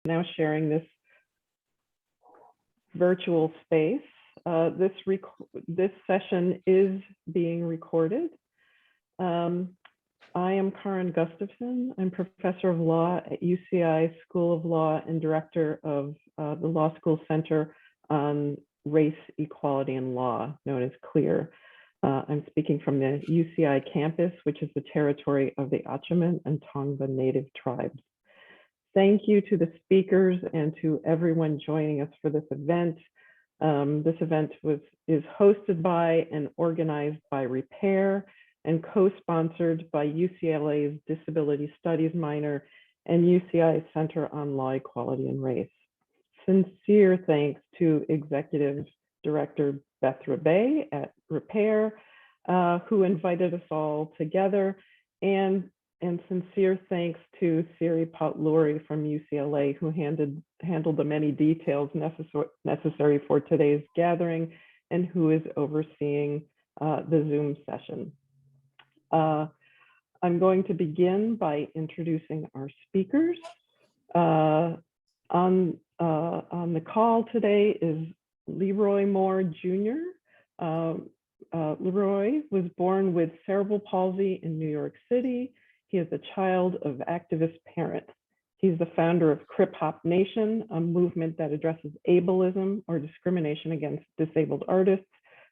now sharing this virtual space. This session is being recorded. I am Kaaryn Gustafson. I'm professor of law at UCI School of Law and director of the Law School Center on Race, Equality, and Law, known as CLEAR. I'm speaking from the UCI campus, which is the territory of the Achaman and Tongva Native tribes. Thank you to the speakers and to everyone joining us for this event. This event is hosted by and organized by Repair and co-sponsored by UCLA's Disability Studies minor and UCI Center on Law, Equality, and Race. Sincere thanks to Executive Director Beth Rebay at Repair, who invited us all together, and sincere thanks to Siri Potlouri from UCLA, who handled the many details necessary for today's gathering and who is overseeing the Zoom session. I'm going to begin by introducing our speakers. On the call today is Leroy Moore Jr. Leroy was born with cerebral palsy in New York City. He is a child of activist parents. He's the founder of Crip Hop Nation, a movement that addresses ableism or discrimination against disabled artists,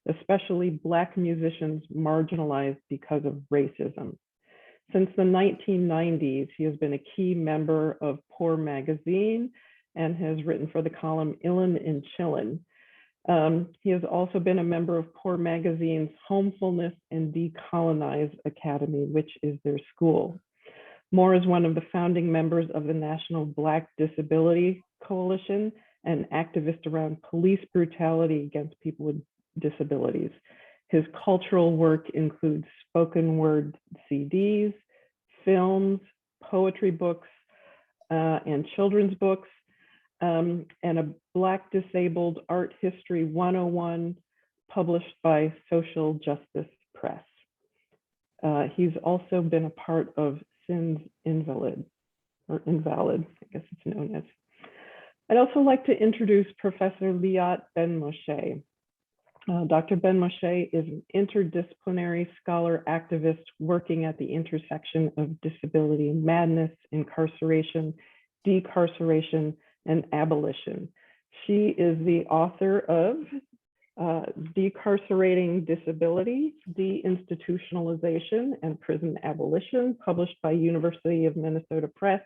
especially Black musicians marginalized because of racism. Since the 1990s, he has been a key member of Poor magazine and has written for the column Illin and Chillin'. He has also been a member of Poor magazine's Homefulness and Decolonize Academy, which is their school. Moore is one of the founding members of the National Black Disability Coalition, an activist around police brutality against people with disabilities. His cultural work includes spoken word CDs, films, poetry books, and children's books, and a Black Disabled Art History 101 published by Social Justice Press. He's also been a part of Sin's Invalid, I guess it's known as. I'd also like to introduce Professor Liat Ben-Moshe. Dr. Ben-Moshe is an interdisciplinary scholar activist working at the intersection of disability and madness, incarceration, decarceration, and abolition. She is the author of Decarcerating Disability, Deinstitutionalization, and Prison Abolition, published by University of Minnesota Press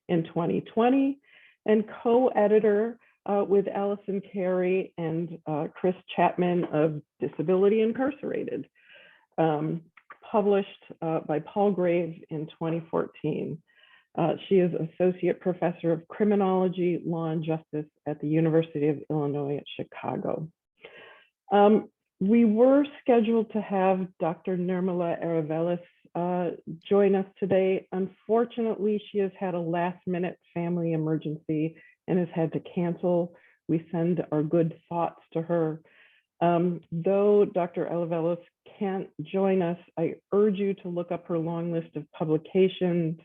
in 2020, and co-editor with Allison Carey and Chris Chapman of Disability Incarcerated, published by Paul Graves in 2014. She is Associate Professor of Criminology, Law, and Justice at the University of Illinois at Chicago. We were scheduled to have Dr. Nirmala Aravelis join us today. Unfortunately, she has had a last-minute family emergency and has had to cancel. We send our good thoughts to her. Though Dr. Aravelis can't join us, I urge you to look up her long list of publications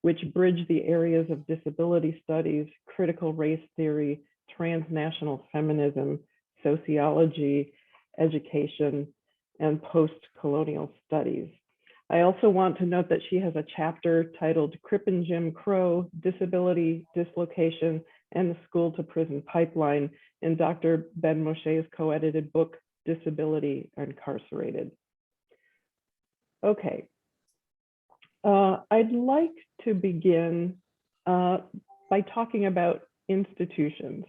which bridge the areas of disability studies, critical race theory, transnational feminism, sociology, education, and post-colonial studies. I also want to note that she has a chapter titled Crip and Jim Crow, Disability, Dislocation, and the School to Prison Pipeline in Dr. Ben-Moshe's co-edited book, Disability Incarcerated. Okay. I'd like to begin by talking about institutions.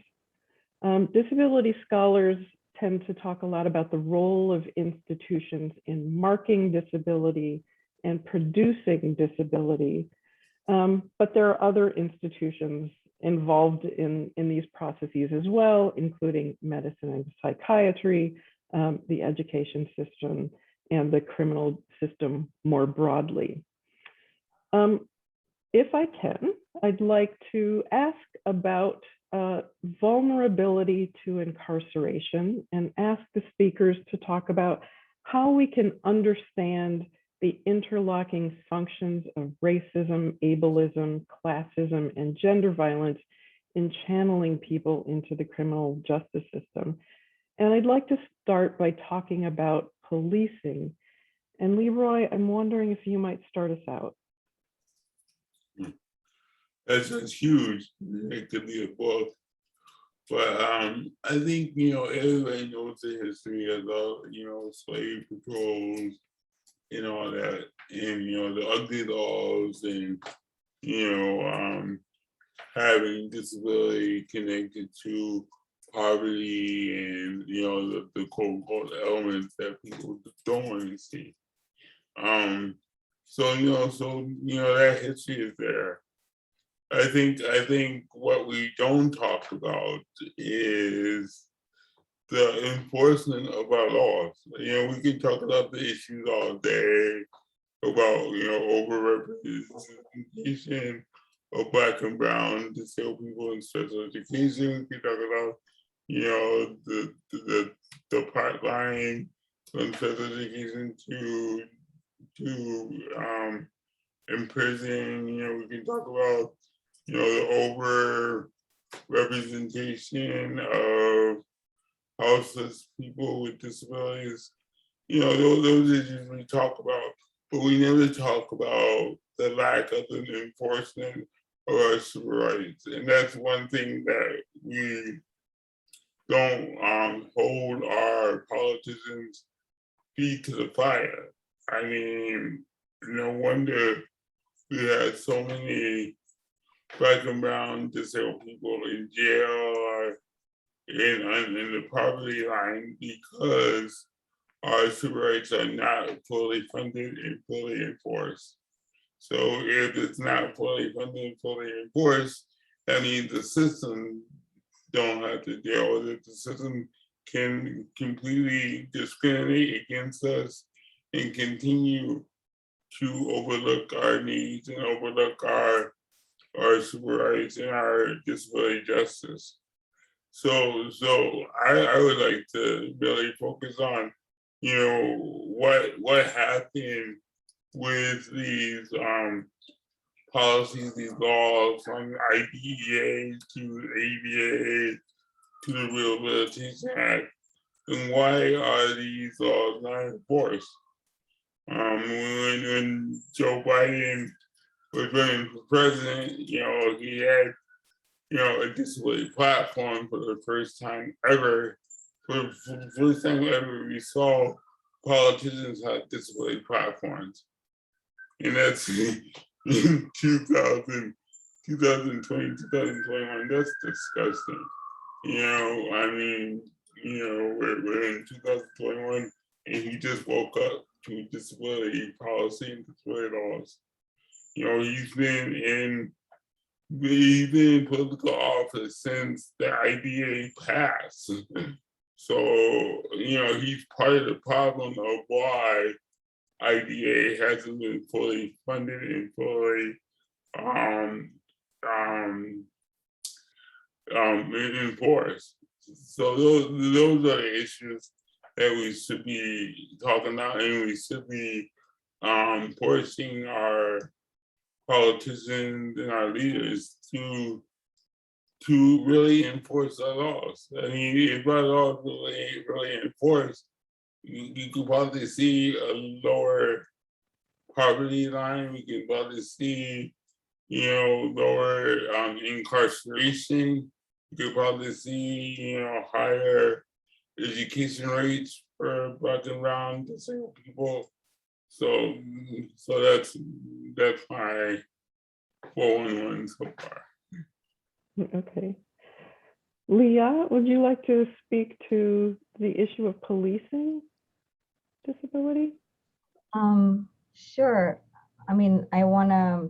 Disability scholars tend to talk a lot about the role of institutions in marking disability and producing disability, but there are other institutions involved in these processes as well, including medicine and psychiatry, the education system, and the criminal system more broadly. If I can, I'd like to ask about vulnerability to incarceration and ask the speakers to talk about how we can understand the interlocking functions of racism, ableism, classism, and gender violence in channeling people into the criminal justice system. And I'd like to start by talking about policing. And Leroy, I'm wondering if you might start us out. That's huge. It could be a book. But I think, everybody knows the history of the, slave patrols and all that, and, the ugly laws and, having disability connected to poverty and, the quote unquote elements that people don't want to see. So that history is there. I think what we don't talk about is the enforcement of our laws. We can talk about the issues all day about, overrepresentation of Black and brown disabled people in special education. We can talk about, the pipeline from special education to in prison. We can talk about, the over representation of houseless people with disabilities. Those issues we talk about, but we never talk about the lack of an enforcement of our civil rights. And that's one thing that we don't hold our politicians' feet to the fire. I mean, no wonder we had so many Black and brown disabled people in jail or in the poverty line because our civil rights are not fully funded and fully enforced. So if it's not fully funded and fully enforced, that means the system don't have to deal with it. The system can completely discriminate against us and continue to overlook our needs and overlook our civil rights and our disability justice. So I would like to really focus on, what happened with these policies, these laws from IDEA to ABA to the Rehabilitation Act, and why are these laws not enforced? When Joe Biden was running for president, he had, a disability platform for the first time ever. For the first time ever, we saw politicians have disability platforms. And that's in 2020, 2021. That's disgusting. We're in 2021 and he just woke up to disability policy and disability laws. He's been in political office since the IDA passed. So, he's part of the problem of why IDA hasn't been fully funded and fully enforced. So those are the issues that we should be talking about, and we should be forcing our politicians and our leaders to really enforce our laws. I mean, if our laws really enforced, you could probably see a lower poverty line. We could probably see, lower incarceration. You could probably see, higher education rates for Black and brown disabled people. So that's my 411 so far. Okay. Liat, would you like to speak to the issue of policing disability? Sure. I mean, I want to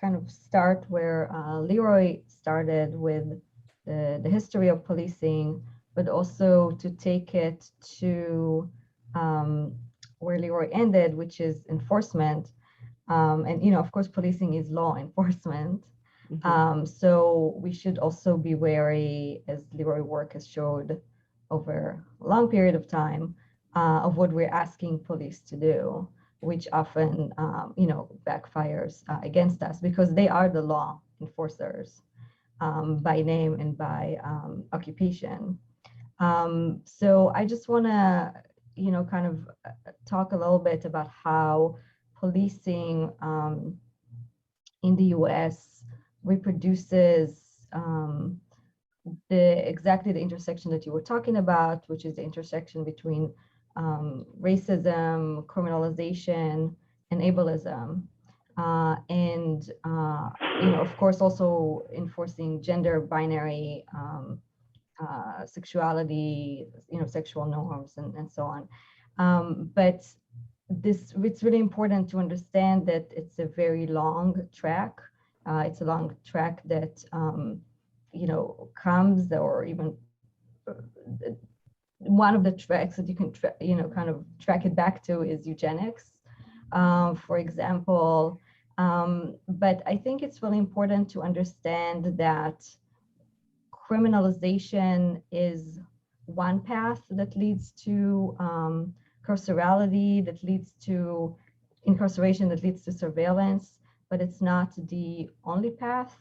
kind of start where Leroy started with the history of policing, but also to take it to where Leroy ended, which is enforcement. And, of course, policing is law enforcement. Mm-hmm. So we should also be wary, as Leroy work has showed over a long period of time, of what we're asking police to do, which often, backfires against us because they are the law enforcers. by name and by occupation. So I just want to, kind of talk a little bit about how policing in the US reproduces exactly the intersection that you were talking about, which is the intersection between racism, criminalization, and ableism. Of course, also enforcing gender binary sexuality, sexual norms and so on. But it's really important to understand that it's a very long track. It's a long track that, comes, or even one of the tracks that you can, kind of track it back to is eugenics, for example. But I think it's really important to understand that criminalization is one path that leads to carcerality, that leads to incarceration, that leads to surveillance, but it's not the only path.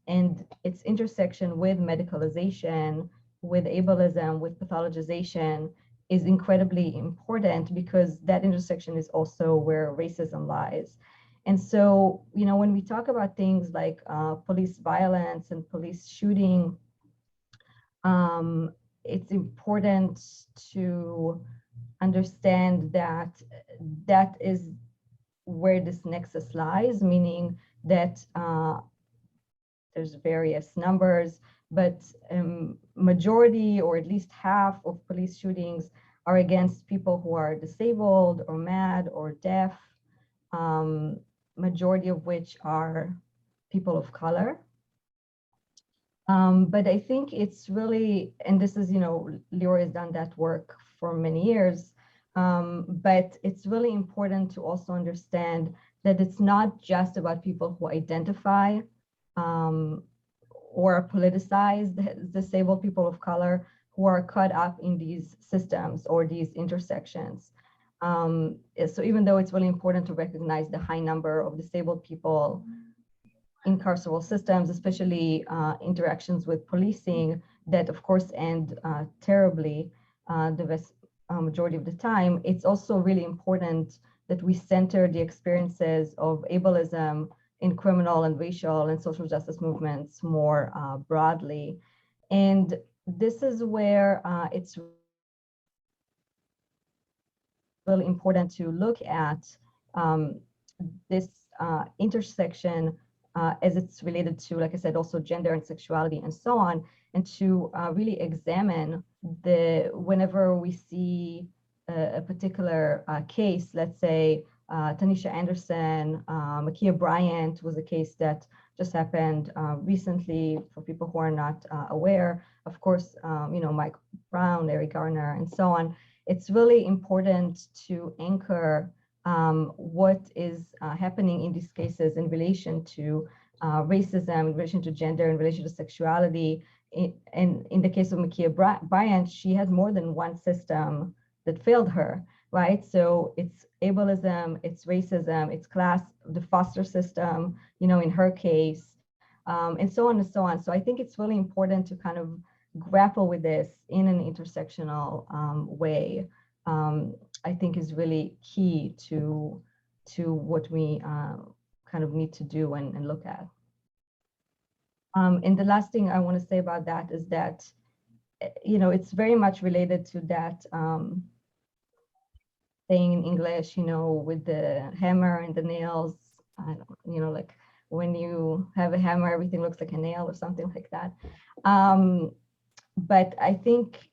And its intersection with medicalization, with ableism, with pathologization is incredibly important, because that intersection is also where racism lies. And so, when we talk about things like police violence and police shooting, it's important to understand that that is where this nexus lies, meaning that there's various numbers, but majority, or at least half of police shootings are against people who are disabled or mad or deaf, majority of which are people of color. But I think it's really, and this is, Leroy has done that work for many years, but it's really important to also understand that it's not just about people who identify or are politicized, disabled people of color who are caught up in these systems or these intersections. So even though it's really important to recognize the high number of disabled people in carceral systems, especially interactions with policing that of course end terribly the vast majority of the time, it's also really important that we center the experiences of ableism in criminal and racial and social justice movements more broadly. And this is where it's really important to look at this intersection as it's related to, like I said, also gender and sexuality and so on, and to really examine whenever we see a particular case, let's say Tanisha Anderson, Makia Bryant was a case that just happened recently for people who are not aware. Of course, Mike Brown, Larry Garner, and so on. It's really important to anchor what is happening in these cases in relation to racism, in relation to gender, in relation to sexuality. And in the case of Makia Bryant, she had more than one system that failed her, right? So it's ableism, it's racism, it's class, the foster system, in her case, and so on and so on. So I think it's really important to kind of grapple with this in an intersectional way. I think is really key to what we kind of need to do and look at. And the last thing I want to say about that is that, it's very much related to that saying in English, with the hammer and the nails, like when you have a hammer, everything looks like a nail or something like that. But I think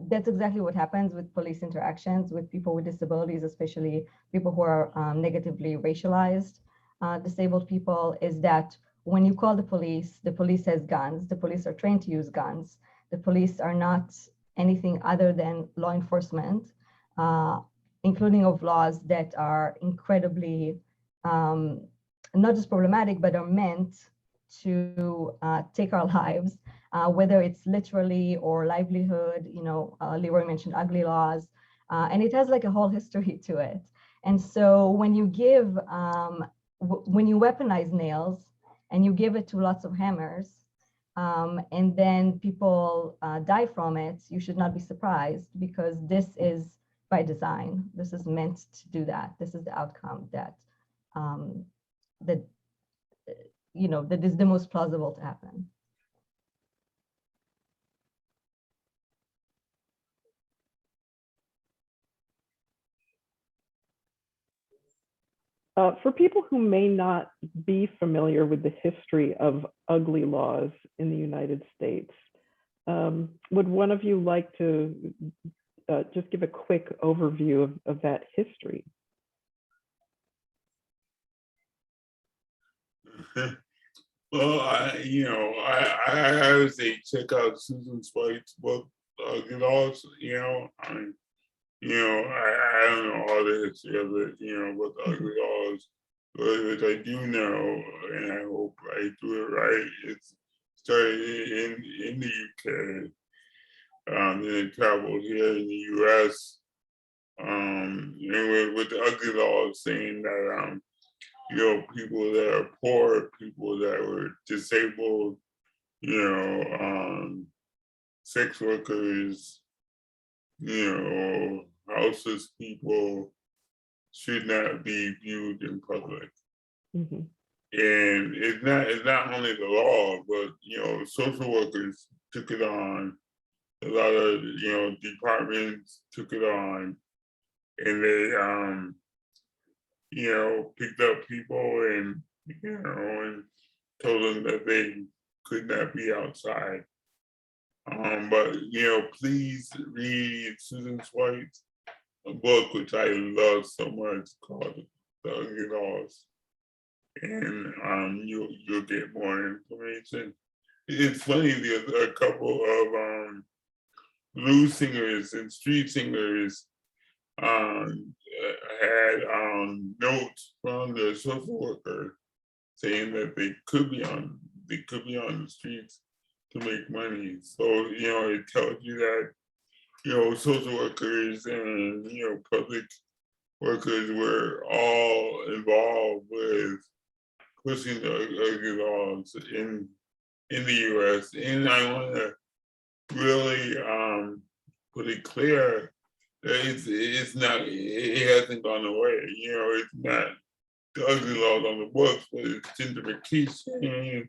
that's exactly what happens with police interactions with people with disabilities, especially people who are negatively racialized, disabled people, is that when you call the police has guns, the police are trained to use guns. The police are not anything other than law enforcement, including of laws that are incredibly, not just problematic, but are meant to take our lives, whether it's literally or livelihood. Leroy mentioned ugly laws, and it has like a whole history to it. And so when you when you weaponize nails and you give it to lots of hammers, and then people die from it, you should not be surprised, because this is by design. This is meant to do that. This is the outcome that that that is the most plausible to happen. For people who may not be familiar with the history of ugly laws in the United States, would one of you like to just give a quick overview of that history? Well, I would say check out Susan White's book, Ugly Laws. I don't know all the history of it, what the Ugly Laws, but I do know, and I hope I do it right. It's started in the UK, and it traveled here in the US, and with the Ugly Laws saying that people that are poor, people that were disabled, sex workers, houseless people should not be viewed in public. Mm-hmm. And it's not only the law, but social workers took it on. A lot of departments took it on, and they picked up people and and told them that they could not be outside. But please read Susan White's book, which I love so much, called The Ugly Laws, and you'll get more information. It's funny, there's a couple of blues singers and street singers had notes from the social worker saying that they could be on the streets to make money. So it tells you that social workers and public workers were all involved with pushing the ugly laws in the U.S. And I want to really put it clear that it's not, it hasn't gone away. It's not the ugly laws on the books, but it's gentrification.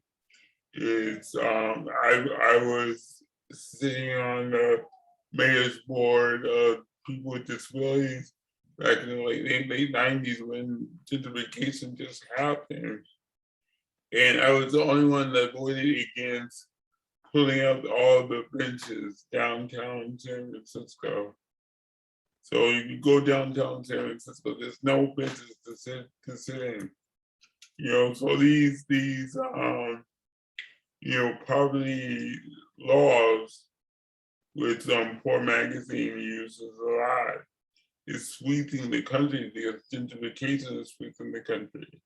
It's I was sitting on the mayor's board of people with disabilities back in the late 90s when gentrification just happened. And I was the only one that voted against pulling up all the benches downtown San Francisco. So you go downtown San Francisco, there's no benches to sit in. So these poverty laws, which Poor Magazine uses a lot, is sweeping the country because gentrification is sweeping the country.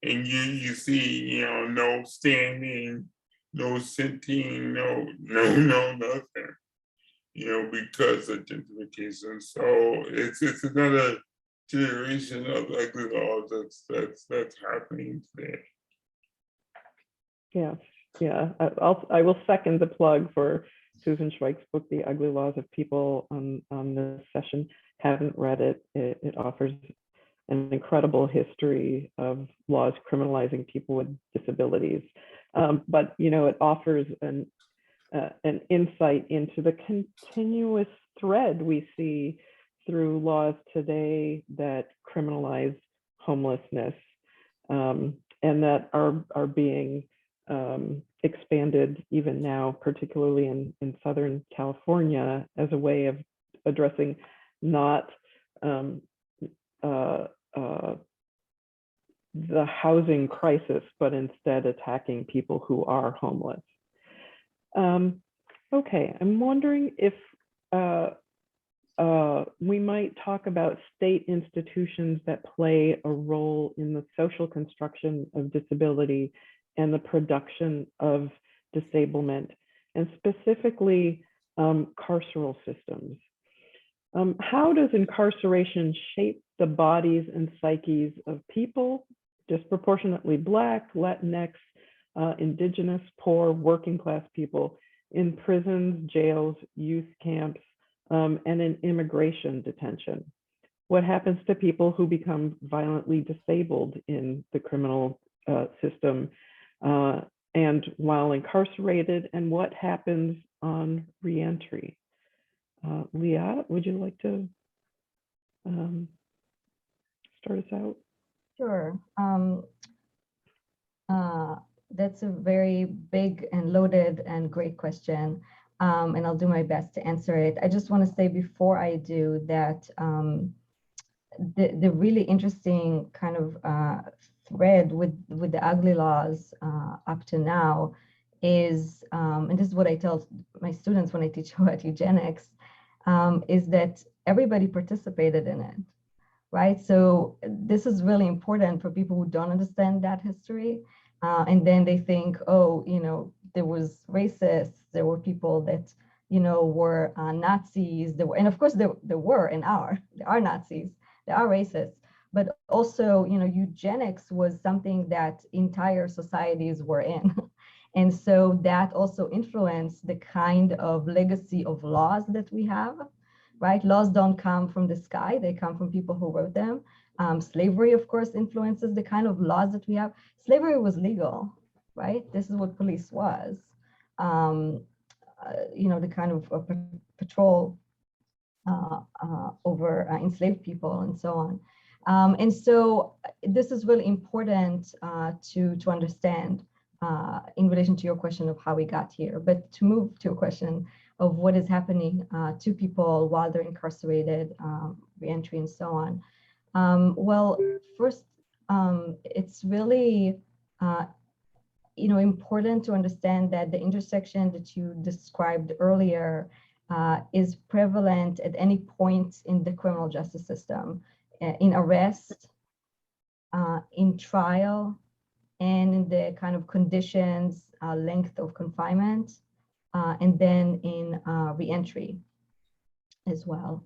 And you see, no standing, no sitting, no nothing, because of gentrification. So it's another generation of ugly laws that's happening today. Yeah. I will second the plug for Susan Schweik's book, The Ugly Laws. If people on this session haven't read it, it offers an incredible history of laws criminalizing people with disabilities. But it offers an insight into the continuous thread we see through laws today that criminalize homelessness, and that are being expanded even now, particularly in Southern California, as a way of addressing not the housing crisis, but instead attacking people who are homeless. Okay, I'm wondering if we might talk about state institutions that play a role in the social construction of disability and the production of disablement, and specifically carceral systems. How does incarceration shape the bodies and psyches of people disproportionately Black, Latinx, Indigenous, poor, working class people in prisons, jails, youth camps, and in immigration detention. What happens to people who become violently disabled in the criminal system and while incarcerated, and what happens on reentry? Liat, would you like to start us out? Sure. That's a very big and loaded and great question, and I'll do my best to answer it. I just want to say before I do that the really interesting kind of thread with the ugly laws up to now is, and this is what I tell my students when I teach about eugenics, is that everybody participated in it, right? So this is really important for people who don't understand that history. And then they think, oh, there was racists, there were people that, were Nazis, and of course there are Nazis, there are racists, but also, eugenics was something that entire societies were in. And so that also influenced the kind of legacy of laws that we have, right? Laws don't come from the sky, they come from people who wrote them. Slavery, of course, influences the kind of laws that we have. Slavery was legal, right? This is what police was. The kind of patrol over enslaved people and so on. And so this is really important to understand in relation to your question of how we got here. But to move to a question of what is happening to people while they're incarcerated, reentry and so on. Well, first, it's really important to understand that the intersection that you described earlier is prevalent at any point in the criminal justice system, in arrest, in trial, and in the kind of conditions, length of confinement, and then in reentry as well.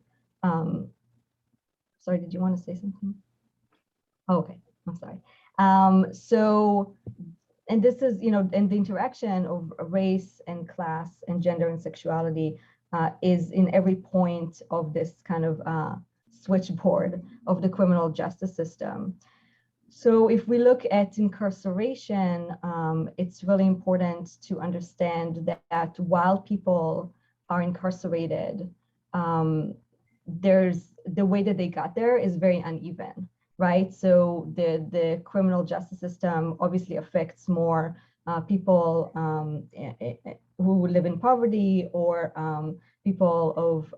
Sorry, did you want to say something? Oh, okay, I'm sorry. So, and this is, and the interaction of race and class and gender and sexuality is in every point of this kind of switchboard of the criminal justice system. So if we look at incarceration, it's really important to understand that while people are incarcerated, there's the way that they got there is very uneven, right? So the criminal justice system obviously affects more people who live in poverty or people of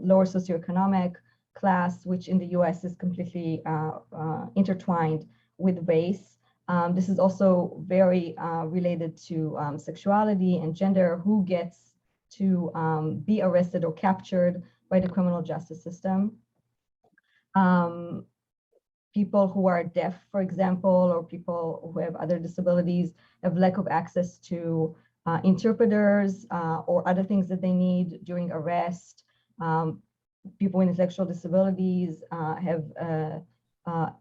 lower socioeconomic class, which in the US is completely intertwined with race. This is also very related to sexuality and gender, who gets to be arrested or captured by the criminal justice system. People who are deaf, for example, or people who have other disabilities have lack of access to interpreters or other things that they need during arrest. People with intellectual disabilities have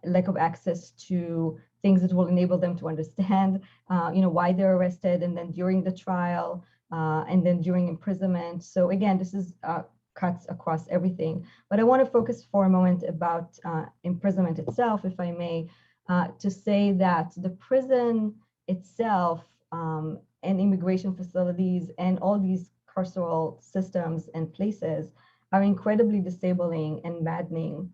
lack of access to things that will enable them to understand, why they're arrested, and then during the trial, and then during imprisonment. So again, this is cuts across everything. But I want to focus for a moment about imprisonment itself, if I may, to say that the prison itself and immigration facilities and all these carceral systems and places are incredibly disabling and maddening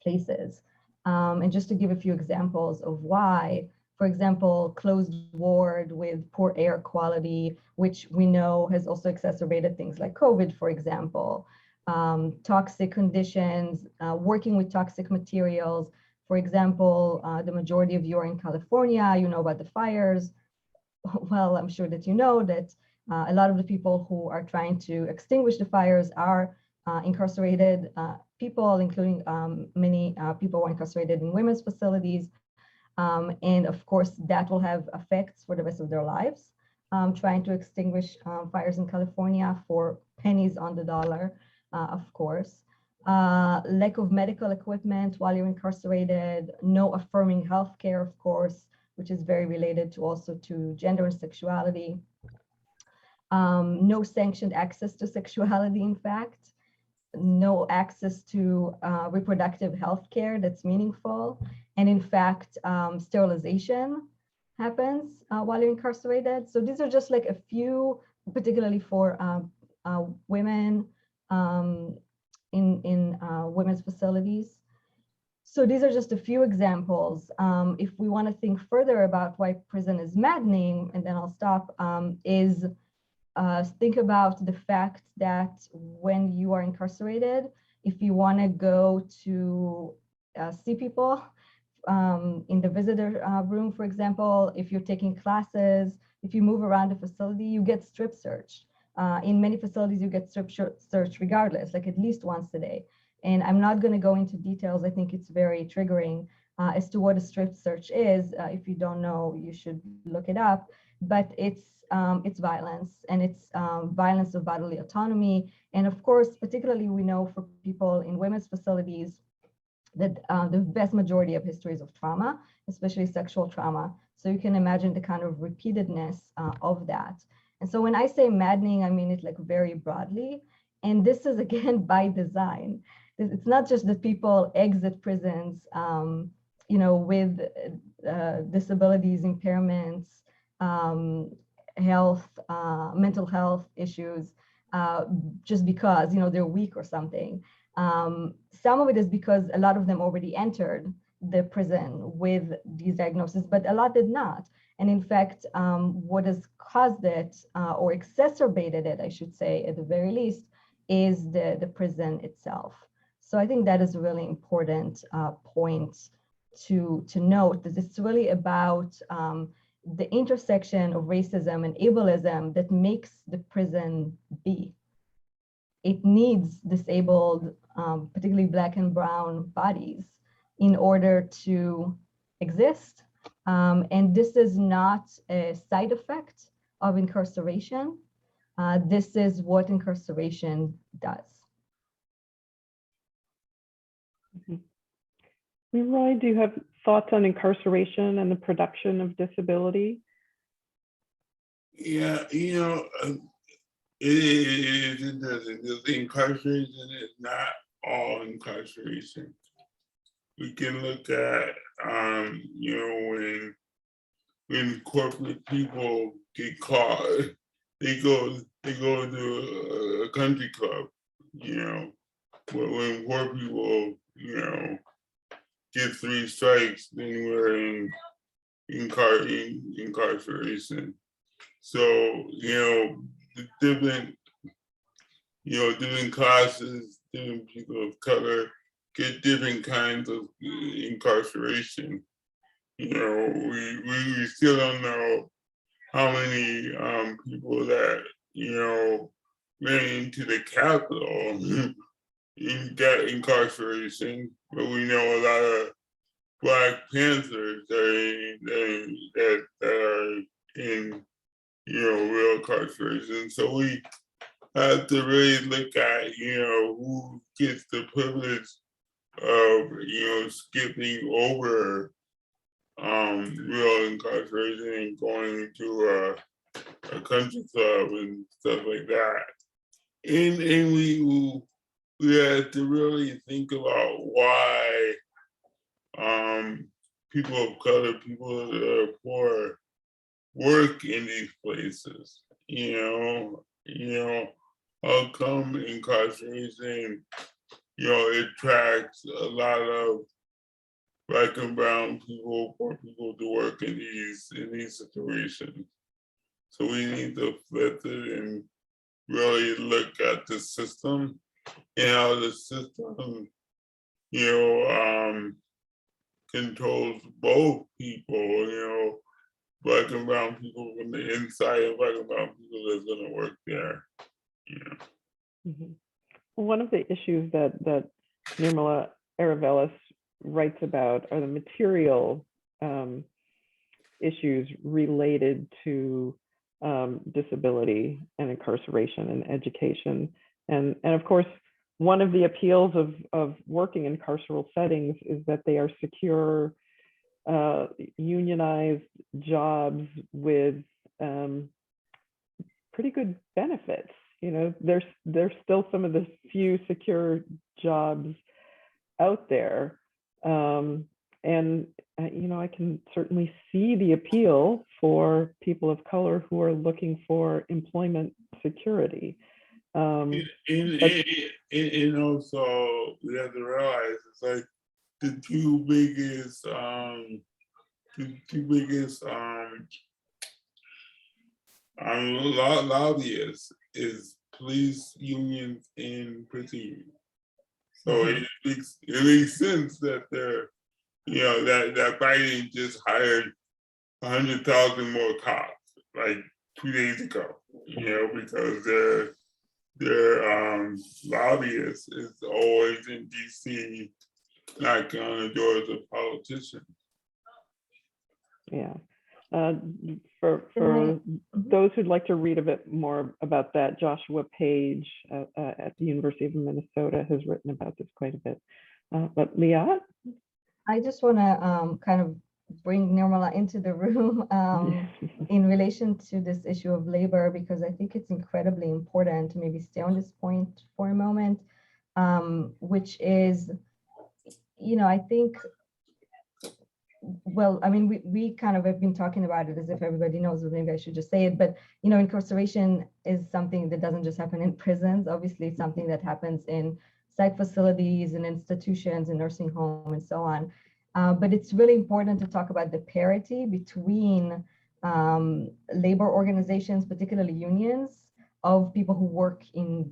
places. And just to give a few examples of why, for example, closed ward with poor air quality, which we know has also exacerbated things like COVID, for example, toxic conditions, working with toxic materials. For example, the majority of you are in California, you know about the fires. Well, I'm sure that you know that a lot of the people who are trying to extinguish the fires are incarcerated people, including many people who are incarcerated in women's facilities. And of course, that will have effects for the rest of their lives, trying to extinguish fires in California for pennies on the dollar, of course. lack of medical equipment while you're incarcerated, no affirming healthcare, of course, which is very related to also to gender and sexuality. No sanctioned access to sexuality, in fact, no access to reproductive health care that's meaningful. And in fact, sterilization happens while you're incarcerated. So these are just like a few, particularly for women in women's facilities. So these are just a few examples. If we want to think further about why prison is maddening, and then I'll stop, is think about the fact that when you are incarcerated, if you want to go to see people in the visitor room, for example, if you're taking classes, if you move around the facility, you get strip searched. In many facilities, you get strip searched regardless, like at least once a day. And I'm not going to go into details. I think it's very triggering as to what a strip search is. If you don't know, you should look it up. But it's violence, and it's violence of bodily autonomy. And of course, particularly we know for people in women's facilities that the vast majority of histories of trauma, especially sexual trauma. So you can imagine the kind of repeatedness of that. And so when I say maddening, I mean it like very broadly. And this is again by design. It's not just that people exit prisons, with disabilities, impairments, health, mental health issues, just because they're weak or something. Some of it is because a lot of them already entered the prison with these diagnoses, but a lot did not. And in fact, what has caused it or exacerbated it, I should say, at the very least, is the prison itself. So I think that is a really important point to note, that it's really about the intersection of racism and ableism that makes the prison be. It needs disabled, particularly Black and brown bodies in order to exist. And this is not a side effect of incarceration. This is what incarceration does. Leroy, do you have thoughts on incarceration and the production of disability? Yeah, it doesn't. The incarceration is not all incarceration. We can look at, when corporate people get caught, they go to a country club, when poor people, get 3 strikes, then we're in incarceration. So, different classes, different people of color get different kinds of incarceration. We still don't know how many people that, ran into the Capitol in that incarceration, but we know a lot of Black Panthers that are in real incarceration. So we have to really look at who gets the privilege of skipping over real incarceration and going to a country club and stuff like that. And we have to really think about why people of color, people that are poor, work in these places. How come incarceration, attracts a lot of Black and brown people, poor people to work in these situations. So we need to flip it and really look at the system and how the system, controls both people, Black and brown people from the inside and Black and brown people that's gonna work there. Mm-hmm. One of the issues that Nirmala Aravelis writes about are the material issues related to disability and incarceration and education. And of course, one of the appeals of working in carceral settings is that they are secure, unionized jobs with pretty good benefits. You know, there's still some of the few secure jobs out there. And you know, I can certainly see the appeal for people of color who are looking for employment security. And also we have to realize it's like the two biggest lobbyists is police unions and prison unions. So it makes sense that they're, you know, that Biden just hired 100,000 more cops like 2 days ago, you know, because their lobbyists is always in DC knocking on the doors of politicians. Yeah. For those who'd like to read a bit more about that, Joshua Page at the University of Minnesota has written about this quite a bit. But Liat? I just want to kind of bring Nirmala into the room in relation to this issue of labor, because I think it's incredibly important to maybe stay on this point for a moment, which is, you know, I think, well, I mean, we kind of have been talking about it as if everybody knows, but maybe I should just say it. But, you know, incarceration is something that doesn't just happen in prisons. Obviously, it's something that happens in psych facilities and institutions and nursing home and so on. But it's really important to talk about the parity between labor organizations, particularly unions, of people who work in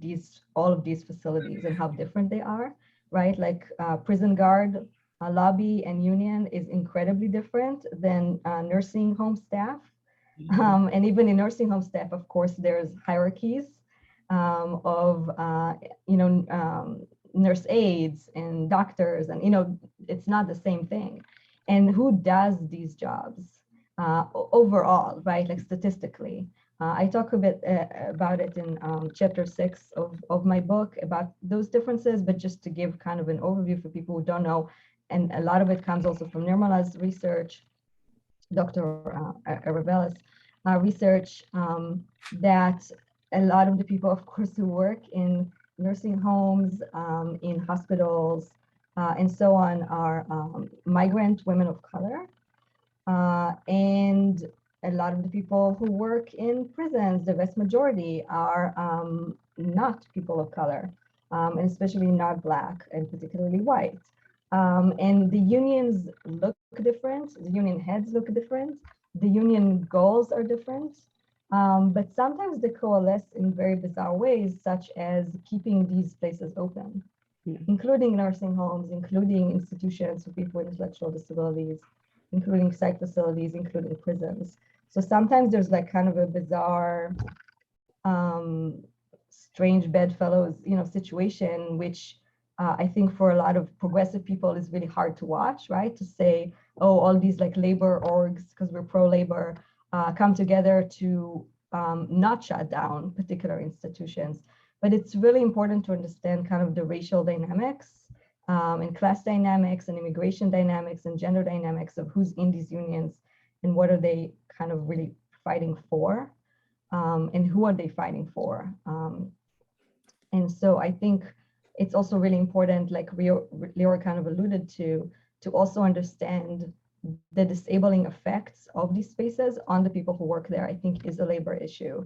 all of these facilities and how different they are, right? Like prison guard lobby and union is incredibly different than nursing home staff. And even in nursing home staff, of course, there's hierarchies of, you know, nurse aides and doctors, and, you know, it's not the same thing. And who does these jobs overall, right? Like statistically. I talk a bit about it in chapter 6 of my book about those differences, but just to give kind of an overview for people who don't know, and a lot of it comes also from Nirmala's research, Dr. Arabella's research, that a lot of the people, of course, who work in nursing homes, in hospitals, and so on are migrant women of color. And a lot of the people who work in prisons, the vast majority, are not people of color, and especially not Black and particularly white. And the unions look different, the union heads look different, the union goals are different, but sometimes they coalesce in very bizarre ways, such as keeping these places open, including nursing homes, including institutions for people with intellectual disabilities, including psych facilities, including prisons. So sometimes there's like kind of a bizarre, strange bedfellows, you know, situation, which I think for a lot of progressive people is really hard to watch, right? To say, oh, all these like labor orgs, because we're pro-labor, come together to not shut down particular institutions. But it's really important to understand kind of the racial dynamics and class dynamics and immigration dynamics and gender dynamics of who's in these unions and what are they kind of really fighting for, and who are they fighting for. And so I think it's also really important, like Leroy kind of alluded to also understand the disabling effects of these spaces on the people who work there, I think is a labor issue.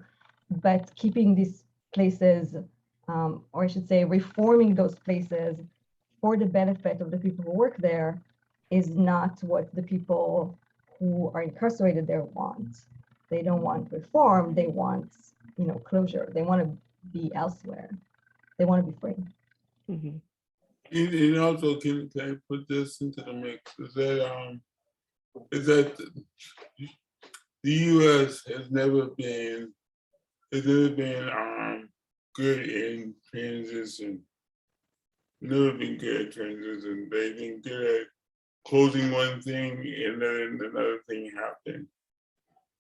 But keeping these places, or I should say reforming those places for the benefit of the people who work there is not what the people who are incarcerated there want. They don't want reform, they want, you know, closure. They want to be elsewhere. They want to be free. Mm-hmm. And also, can I put this into the mix? Is that the U.S. has never been good in transition. Never been good at transition. They've been good at closing one thing and then another thing happened.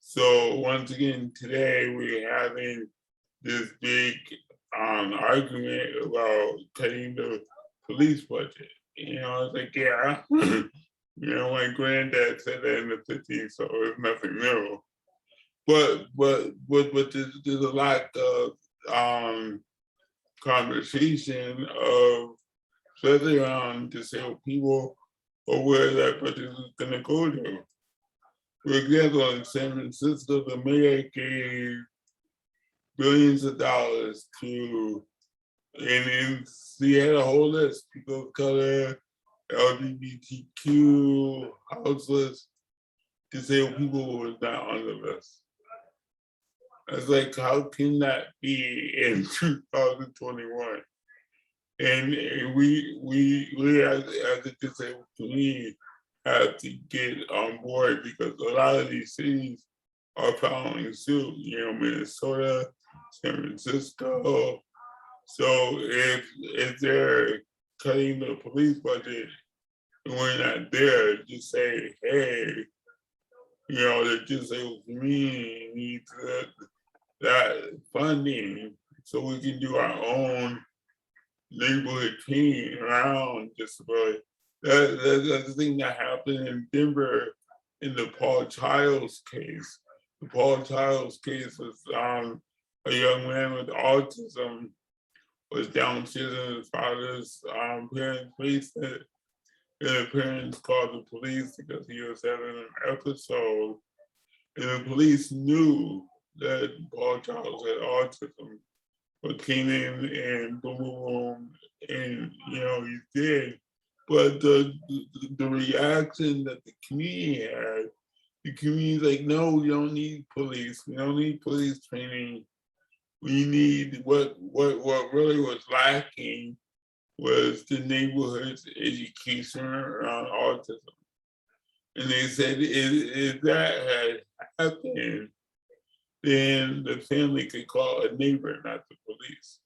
So once again, today we're having this big argument about cutting the police budget. You know, it's like, yeah, you know, my granddad said that in the 50s, so it's nothing new. But there's a lot of conversation of especially around disabled people or where that budget is going to go to. For example, in San Francisco, the mayor gave billions of dollars to, and he had a whole list: people of color, LGBTQ, houseless, disabled people was not on the list. I was like, how can that be in 2021? And we as a disabled community have to get on board because a lot of these cities are following suit. You know, Minnesota, San Francisco. So if they're cutting the police budget and we're not there, just say, hey, you know, the disabled community needs that funding so we can do our own neighborhood training around disability. That's the thing that happened in Denver in the Paul Childs case. The Paul Childs case was a young man with autism was downstairs in his father's parents' basement, and the parents called the police because he was having an episode, and the police knew that Paul Childs had autism, but came in and boom, boom, boom, and you know he's dead. But the reaction that the community had, the community's like, no, we don't need police. We don't need police training. We need what really was lacking was the neighborhood's education around autism. And they said if that had happened, then the family could call a neighbor, not the police.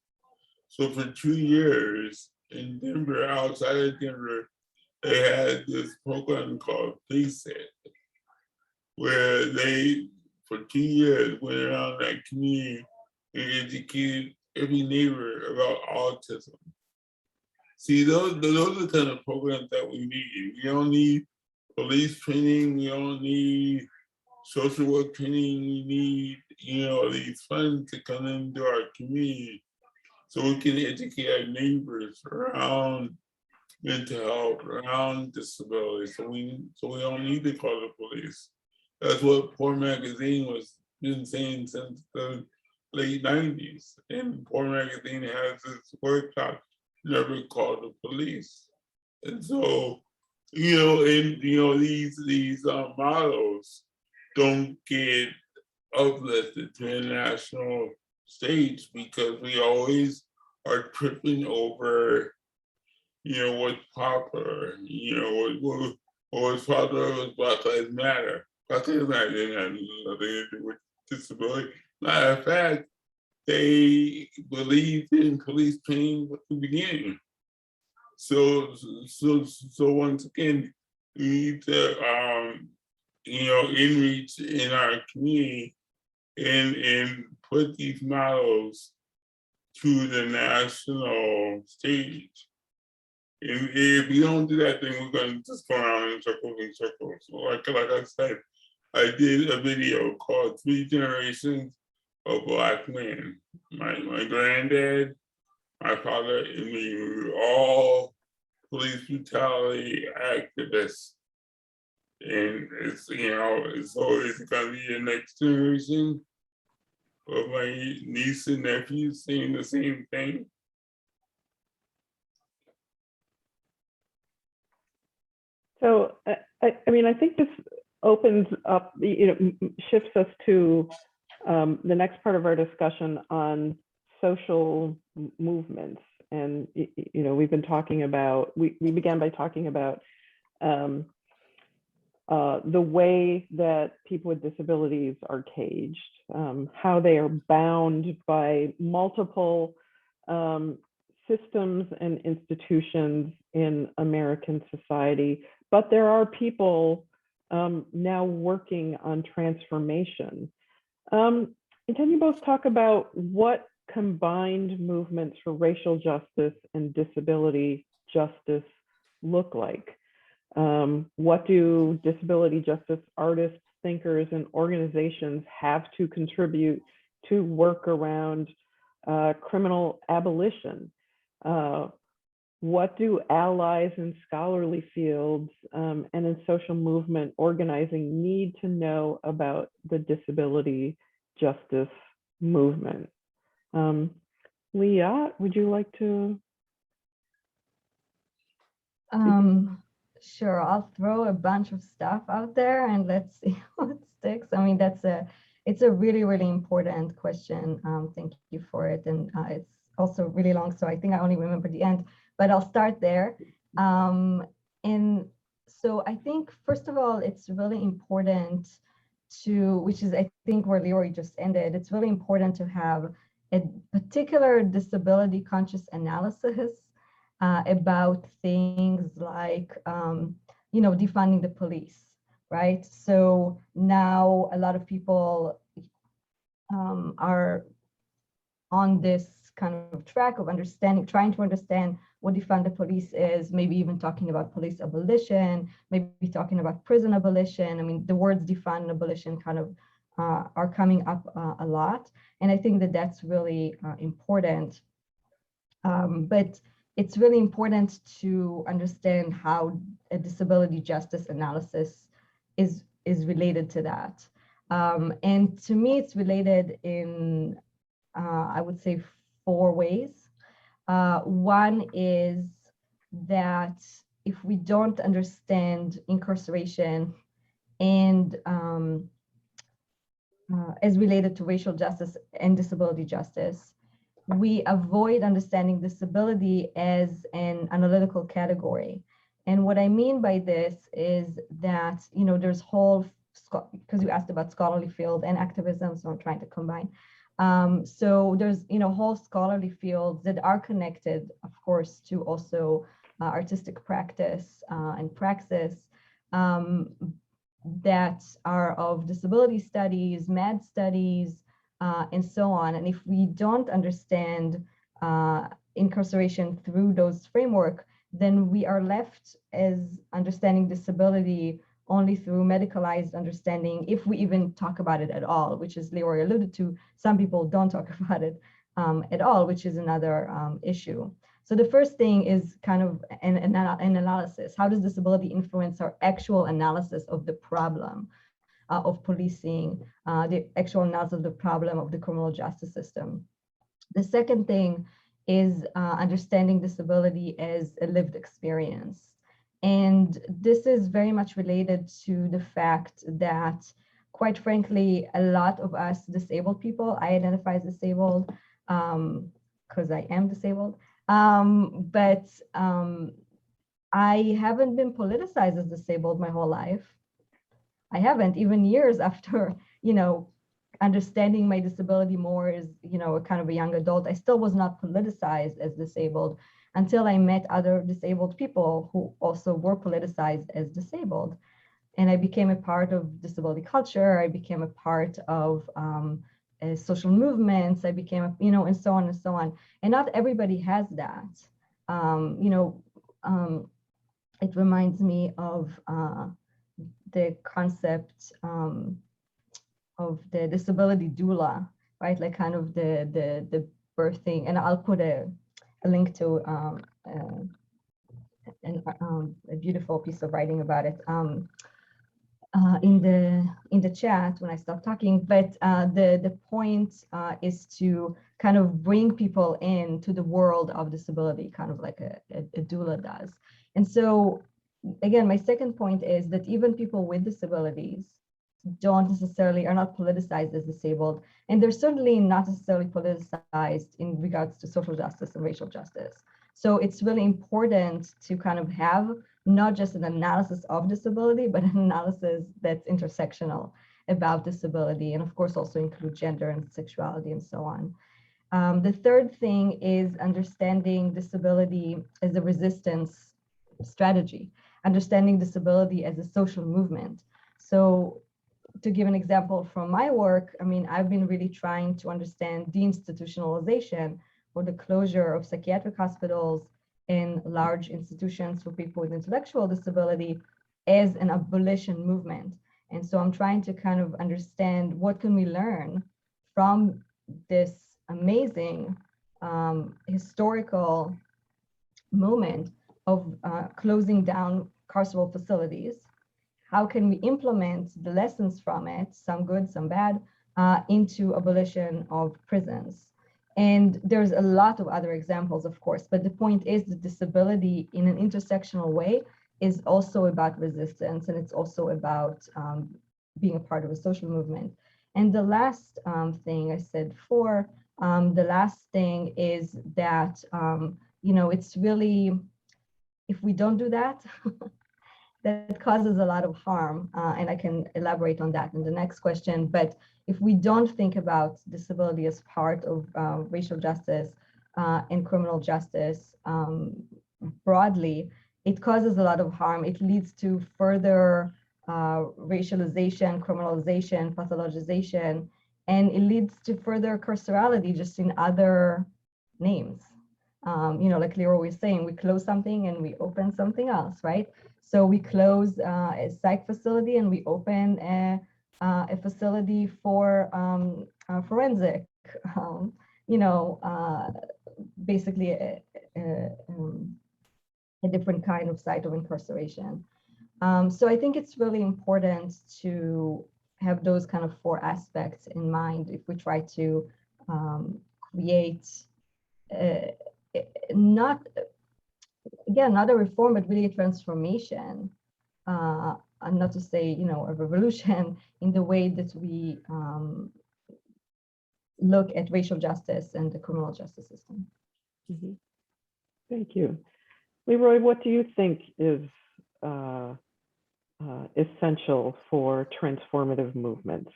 So for 2 years in Denver, outside of Denver, they had this program called Face It, where they, for 2 years, went around that community and educated every neighbor about autism. See, those are the kind of programs that we need. We don't need police training, we don't need social work training, we need, you know, these funds to come into our community so we can educate our neighbors around mental health, around disability, so we don't need to call the police. That's what Poor Magazine was been saying since the late 90s. And Poor Magazine has this workshop, never call the police. And so, you know, and you know, these models don't get uplifted to international stage because we always are tripping over, you know, what's popular, you know, what's popular was Black Lives Matter. Black Lives Matter didn't have nothing to do with disability. Matter of fact, they believed in police training at the beginning. So once again, we need to, you know, inreach in our community and put these models to the national stage. And if we don't do that, then we're going to just go around in circles and circles. So like I said, I did a video called 3 Generations of Black Men. My granddad, my father, and me, we were all police brutality activists. And it's, you know, it's always going to be the next generation of my niece and nephews saying the same thing. So, I mean, I think this opens up, you know, shifts us to the next part of our discussion on social movements. And, you know, we've been talking about, we began by talking about the way that people with disabilities are caged, how they are bound by multiple systems and institutions in American society. But there are people now working on transformation. And can you both talk about what combined movements for racial justice and disability justice look like? What do disability justice artists, thinkers, and organizations have to contribute to work around criminal abolition? What do allies in scholarly fields and in social movement organizing need to know about the disability justice movement? Liat, would you like to? Sure, I'll throw a bunch of stuff out there and let's see what sticks. I mean, it's a really, really important question. Thank you for it. And it's also really long, so I think I only remember the end, but I'll start there. And so I think, first of all, it's really important to, which is I think where Leroy just ended, it's really important to have a particular disability conscious analysis about things like, defunding the police, right? So now a lot of people are on this kind of track of understanding, trying to understand what defund the police is, maybe even talking about police abolition, maybe talking about prison abolition. I mean, the words defund and abolition kind of are coming up a lot. And I think that that's really important. But it's really important to understand how a disability justice analysis is related to that. And to me, it's related in, I would say, 4 ways. One is that if we don't understand incarceration and as related to racial justice and disability justice, we avoid understanding disability as an analytical category. And what I mean by this is that, there's whole, because you asked about scholarly field and activism, so I'm trying to combine. So there's, whole scholarly fields that are connected, of course, to also artistic practice and praxis that are of disability studies, MAD studies, and so on. And if we don't understand incarceration through those framework, then we are left as understanding disability only through medicalized understanding, if we even talk about it at all, which is Leroy alluded to. Some people don't talk about it at all, which is another issue. So the first thing is kind of an analysis. How does disability influence our actual analysis of the problem of policing, the actual analysis of the problem of the criminal justice system? The second thing is understanding disability as a lived experience. And this is very much related to the fact that, quite frankly, a lot of us disabled people, I identify as disabled because I am disabled, but I haven't been politicized as disabled my whole life. I haven't, even years after, understanding my disability more as, a kind of a young adult, I still was not politicized as disabled until I met other disabled people who also were politicized as disabled. And I became a part of disability culture. I became a part of social movements. I became, and so on and so on. And not everybody has that. It reminds me of the concept of the disability doula, right? Like kind of the birthing, and I'll put a link to a beautiful piece of writing about it in the chat when I stop talking. But the point is to kind of bring people into the world of disability, kind of like a doula does. And so again, my second point is that even people with disabilities are not politicized as disabled, and they're certainly not necessarily politicized in regards to social justice and racial justice. So it's really important to kind of have not just an analysis of disability, but an analysis that's intersectional about disability, and of course also include gender and sexuality and so on. The third thing is understanding disability as a resistance strategy, understanding disability as a social movement. So to give an example from my work, I mean, I've been really trying to understand deinstitutionalization, or the closure of psychiatric hospitals and large institutions for people with intellectual disability, as an abolition movement. And so I'm trying to kind of understand what can we learn from this amazing historical moment of closing down carceral facilities. How can we implement the lessons from it, some good, some bad, into abolition of prisons? And there's a lot of other examples, of course, but the point is that disability in an intersectional way is also about resistance, and it's also about being a part of a social movement. And the last thing I said before, the last thing is that, it's really, if we don't do that, that causes a lot of harm, and I can elaborate on that in the next question. But if we don't think about disability as part of racial justice and criminal justice broadly, it causes a lot of harm. It leads to further racialization, criminalization, pathologization, and it leads to further carcerality just in other names. Like Leroy was saying, we close something and we open something else, right? So we close a psych facility and we open a facility for forensic, basically a different kind of site of incarceration. So I think it's really important to have those kind of four aspects in mind if we try to create not a reform, but really a transformation, and not to say, a revolution in the way that we look at racial justice and the criminal justice system. Mm-hmm. Thank you. Leroy, what do you think is essential for transformative movements?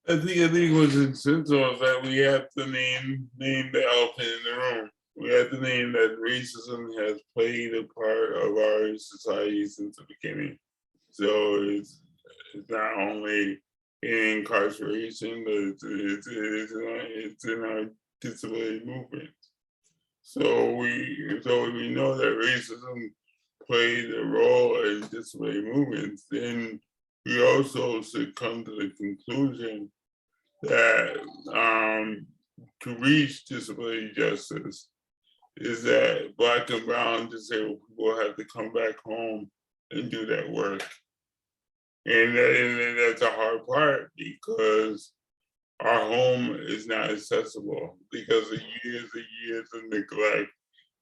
I think what's essential is that we have to name the elephant in the room. We have to name that racism has played a part of our society since the beginning. So it's not only in incarceration, but it's in our disability movement. So we know that racism played a role in disability movements. Then we also should come to the conclusion that to reach disability justice is that Black and brown disabled people have to come back home and do that work. And that's a hard part because our home is not accessible because of years and years of neglect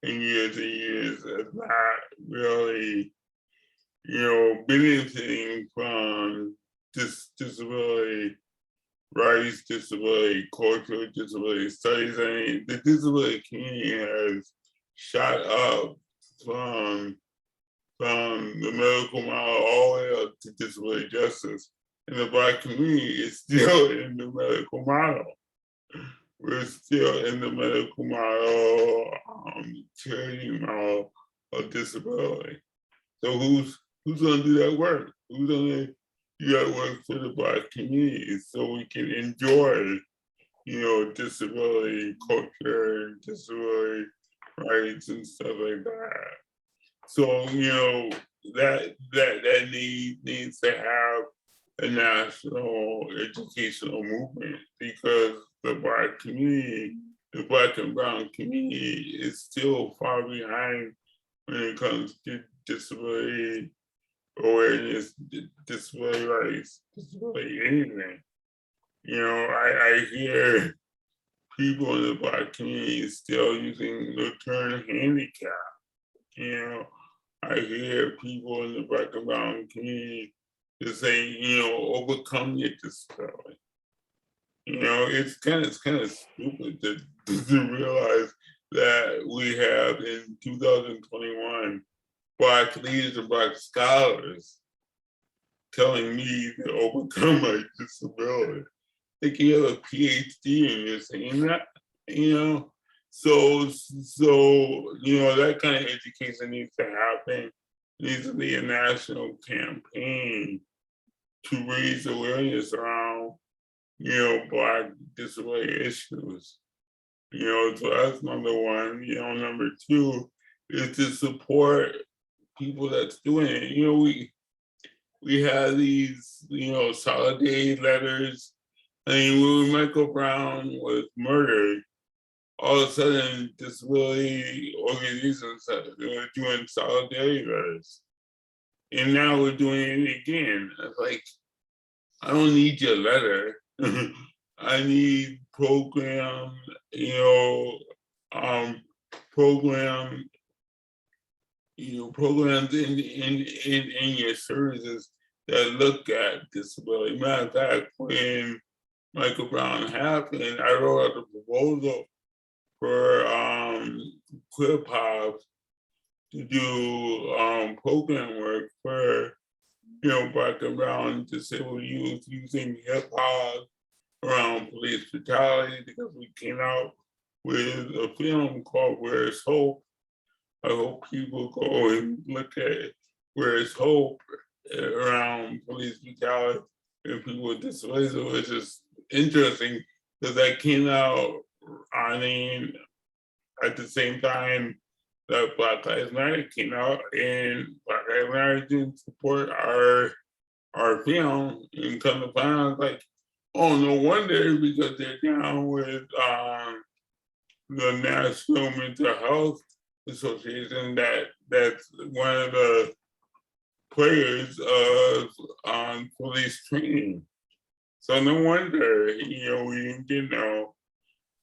and years of not really, benefiting from disability rights, disability culture, disability studies. I mean, the disability community has shot up from the medical model all the way up to disability justice. And the Black community is still in the medical model. We're still in the medical model, charity model of disability. So who's gonna do that work? Who's gonna do that work for the Black community so we can enjoy, disability culture, disability rights and stuff like that. So, that needs to have a national educational movement because the Black community, the Black and brown community is still far behind when it comes to disability awareness, disability rights, disability anything. I hear people in the Black community still using the term handicap. I hear people in the Black and brown community to say, overcome your disability. It's kind of stupid to realize that we have in 2021 Black leaders and Black scholars telling me to overcome my disability. They can have a PhD and you're saying that, So that kind of education needs to happen. needs to be a national campaign to raise awareness around, Black disability issues. So that's number one. Number two is to support people that's doing it. We have these, solidarity letters. I mean, when Michael Brown was murdered, all of a sudden disability organizations were doing solidarity letters. And now we're doing it again. It's like, I don't need your letter. I need program, program, programs in your services that look at disability. Matter of fact, when Michael Brown happened, I wrote out a proposal for Quip Hop to do program work for Black and Brown disabled youth using hip hop around police brutality, because we came out with a film called Where is Hope. I hope people go and look at Where is Hope around police brutality and people with disabilities, which is interesting because that came out, I mean, at the same time that Black Lives Matter came out, and Black Lives Matter didn't support our film, and come to find out, like, oh, no wonder, because they're down with the National Mental Health Association, that's one of the players of police training. So no wonder, we didn't get no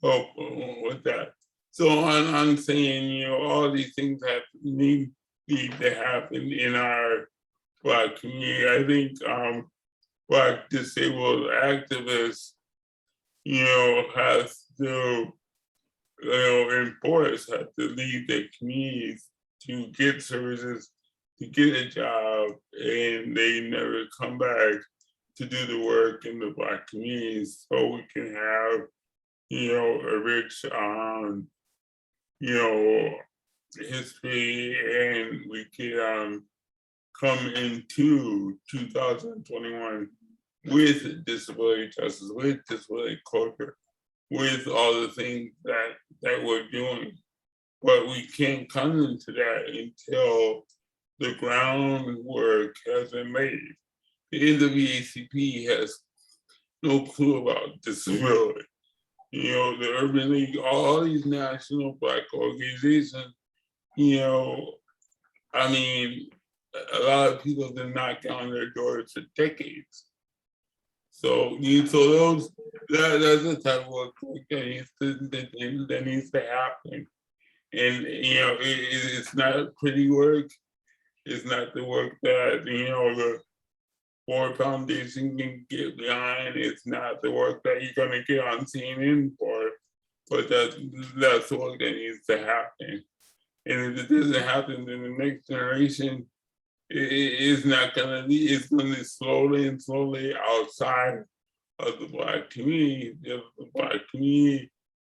help with that. So I'm saying, all these things that need to happen in our Black community. I think Black disabled activists, have to, enforce, have to leave their communities to get services, to get a job, and they never come back to do the work in the Black communities, so we can have, a rich, history, and we can come into 2021 with disability justice, with disability culture, with all the things that we're doing. But we can't come into that until the groundwork has been made. The NAACP has no clue about disability. The Urban League, all these national Black organizations, I mean, a lot of people have been knocking on their doors for decades. So, that's the type of work that needs to happen. And, it's not pretty work. It's not the work that, the Ford Foundation can get behind. It's not the work that you're going to get on CNN for, but that's the work that needs to happen. And if it doesn't happen, then the next generation is not going to be, it's going to slowly and slowly outside of the Black community. The Black community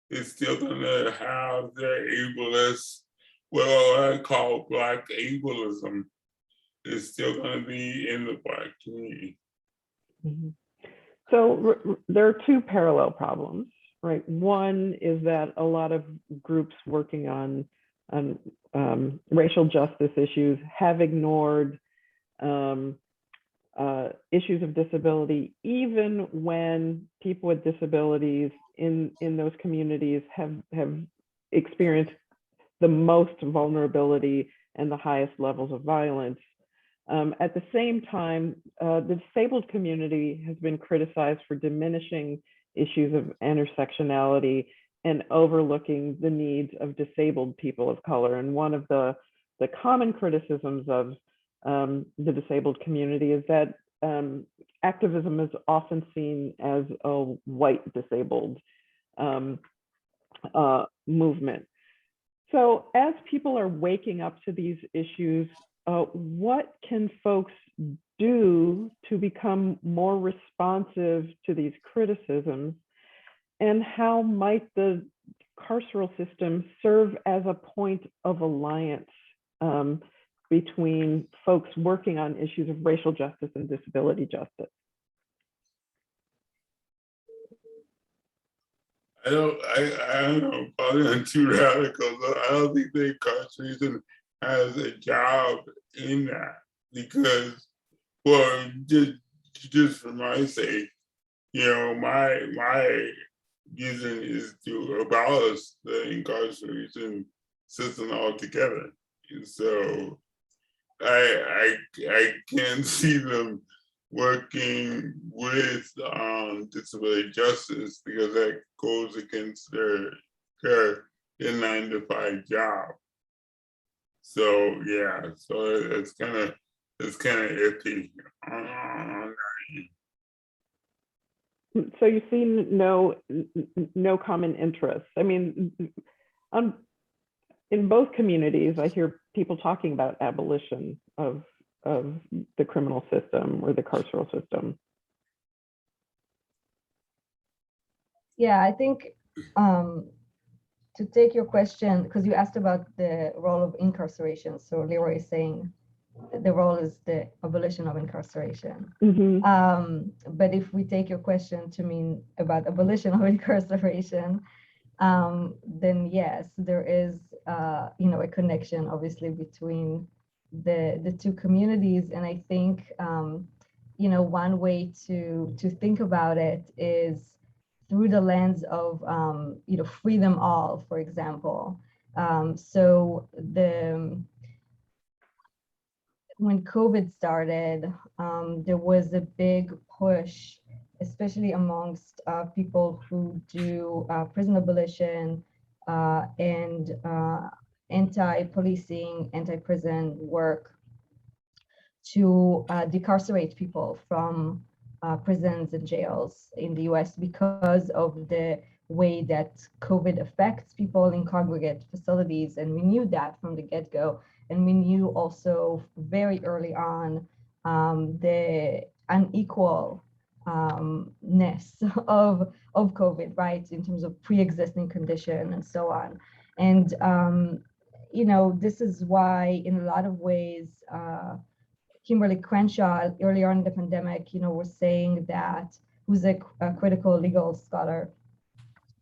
is still going to have their ableist, what I call Black ableism, is still going to be in the Black community. Mm-hmm. So there are two parallel problems, right? One is that a lot of groups working on racial justice issues have ignored issues of disability, even when people with disabilities in those communities have experienced the most vulnerability and the highest levels of violence. At the same time, the disabled community has been criticized for diminishing issues of intersectionality and overlooking the needs of disabled people of color. And one of the common criticisms of the disabled community is that activism is often seen as a white disabled movement. So as people are waking up to these issues, what can folks do to become more responsive to these criticisms? And how might the carceral system serve as a point of alliance between folks working on issues of racial justice and disability justice? I don't know, probably I'm too radical. I don't think the incarceration has a job in that because, well, just for my sake, you know, my reason is to abolish the incarceration system altogether. And so I can't see them working with disability justice because that goes against their 9-to-5 job. So yeah, so it's kind of iffy on So you see no common interests. I mean, in both communities, I hear people talking about abolition of the criminal system or the carceral system. Yeah, I think to take your question, because you asked about the role of incarceration. So Leroy is saying the role is the abolition of incarceration. But if we take your question to mean about abolition of incarceration, then yes, there is you know, a connection obviously between the two communities. And I think you know, one way to think about it is through the lens of you know, free them all, for example. So when COVID started, there was a big push, especially amongst people who do prison abolition and anti-policing, anti-prison work, to decarcerate people from prisons and jails in the US because of the way that COVID affects people in congregate facilities. And we knew that from the get-go. And we knew also very early on the unequalness of COVID, right, in terms of pre-existing condition and so on. And, you know, this is why in a lot of ways, Kimberly Crenshaw earlier on in the pandemic, you know, was saying that, who's a critical legal scholar,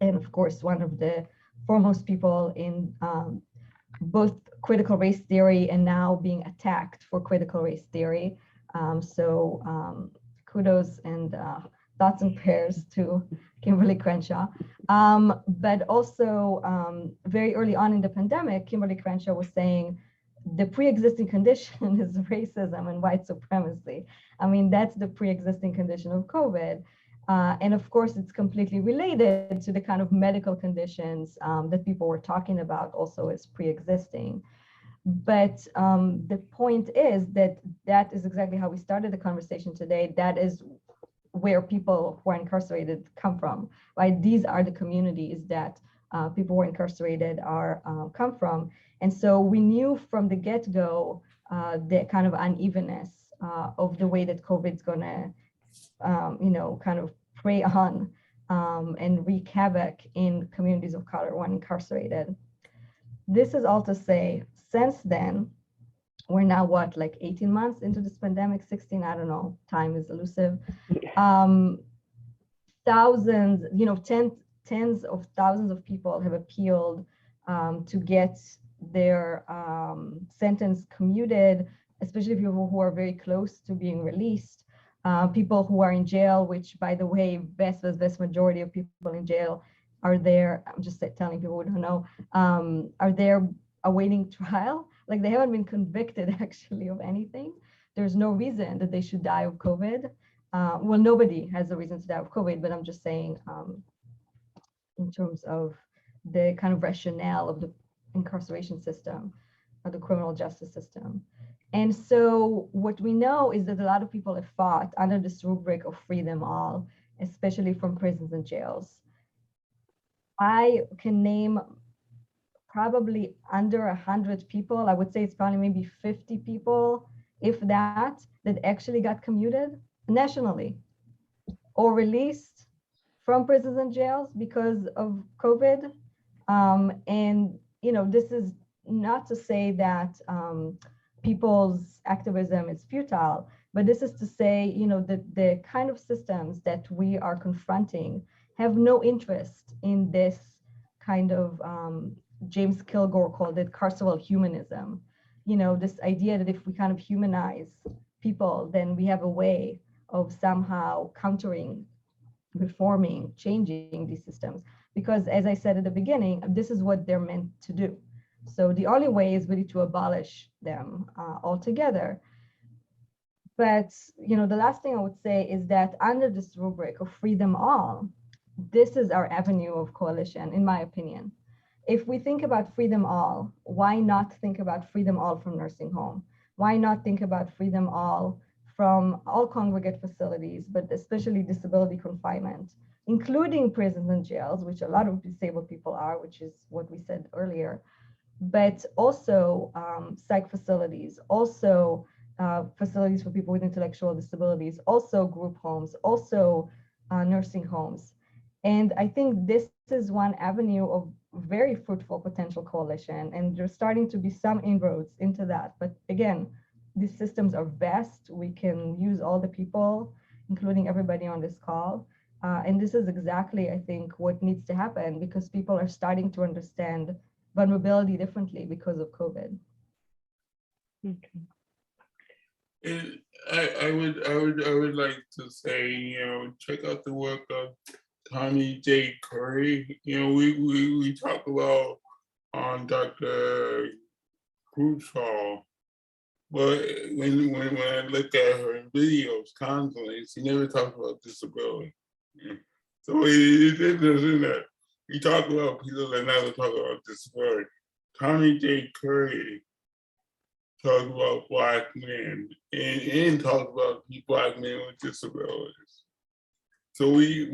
and of course, one of the foremost people in both critical race theory and now being attacked for critical race theory. So kudos and thoughts and prayers to Kimberly Crenshaw. But also very early on in the pandemic, Kimberly Crenshaw was saying the pre-existing condition is racism and white supremacy. I mean, that's the pre-existing condition of COVID. And of course, it's completely related to the kind of medical conditions that people were talking about also as pre-existing. But the point is that is exactly how we started the conversation today. That is where people who are incarcerated come from, right? These are the communities that people who are incarcerated come from. And so we knew from the get-go the kind of unevenness of the way that COVID's gonna, you know, kind of prey on and wreak havoc in communities of color when incarcerated. This is all to say, since then, we're now what, like 18 months into this pandemic, 16, I don't know, time is elusive. Thousands, you know, tens of thousands of people have appealed to get their sentence commuted, especially people who are very close to being released. People who are in jail, which by the way, vast majority of people in jail are there. I'm just telling people who don't know, are there awaiting trial. Like they haven't been convicted actually of anything. There's no reason that they should die of COVID. Well, nobody has a reason to die of COVID, but I'm just saying in terms of the kind of rationale of the incarceration system or the criminal justice system. And so what we know is that a lot of people have fought under this rubric of free them all, especially from prisons and jails. I can name probably under 100 people. I would say it's probably maybe 50 people, if that actually got commuted nationally or released from prisons and jails because of COVID. And, you know, this is not to say that people's activism is futile. But this is to say, you know, that the kind of systems that we are confronting have no interest in this kind of, James Kilgore called it carceral humanism. You know, this idea that if we kind of humanize people, then we have a way of somehow countering, reforming, changing these systems. Because as I said at the beginning, this is what they're meant to do. So the only way is really to abolish them altogether. But, you know, the last thing I would say is that under this rubric of free them all, this is our avenue of coalition, in my opinion. If we think about free them all, why not think about free them all from nursing home? Why not think about free them all from all congregate facilities, but especially disability confinement, including prisons and jails, which a lot of disabled people are, which is what we said earlier, but also psych facilities, also facilities for people with intellectual disabilities, also group homes, also nursing homes. And I think this is one avenue of very fruitful potential coalition, and there's starting to be some inroads into that. But again, these systems are vast. We can use all the people, including everybody on this call. And this is exactly, I think, what needs to happen, because people are starting to understand vulnerability differently because of COVID. Okay. And I would like to say, you know, check out the work of Tommy J. Curry. You know, we talk about Dr. Crucial, but when I look at her videos constantly, she never talks about disability. So it's interesting that we talk about people that never talk about disability. Tommy J. Curry talks about Black men and talks about Black men with disabilities. So we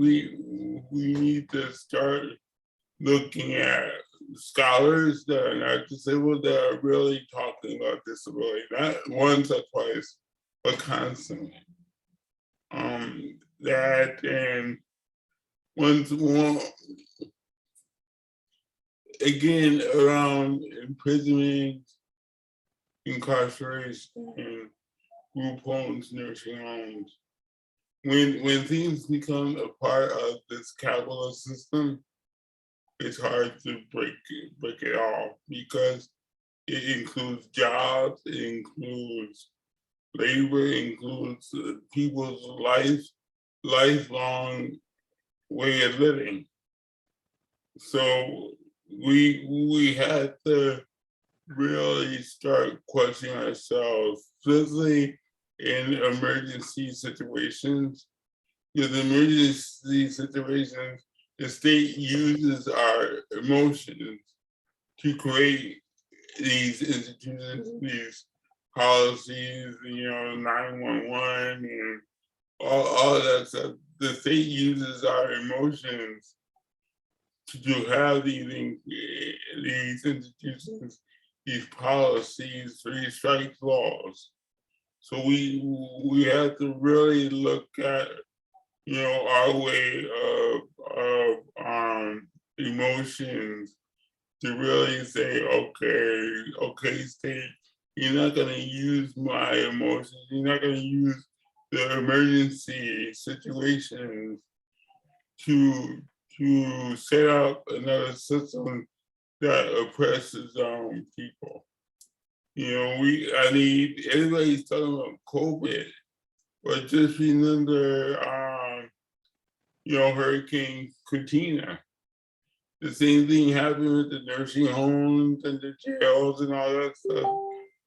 need to start looking at scholars that are not disabled, that are really talking about disability, not once or twice, but constantly. That and once more, again, around imprisonment, incarceration, group homes, nursing homes. When things become a part of this capitalist system, it's hard to break it off, because it includes jobs, it includes labor, it includes people's lifelong way of living. So we have to really start questioning ourselves, especially in emergency situations. Because emergency situations, the state uses our emotions to create these institutions, these policies, you know, 911 and all that stuff. The state uses our emotions to have these institutions, these policies, three strikes laws. So we have to really look at, you know, our way of emotions, to really say, okay, state, you're not gonna use my emotions, you're not gonna use the emergency situations to set up another system that oppresses people. You know, I mean, everybody's talking about COVID, but just remember, you know, Hurricane Katrina. The same thing happened with the nursing homes and the jails and all that stuff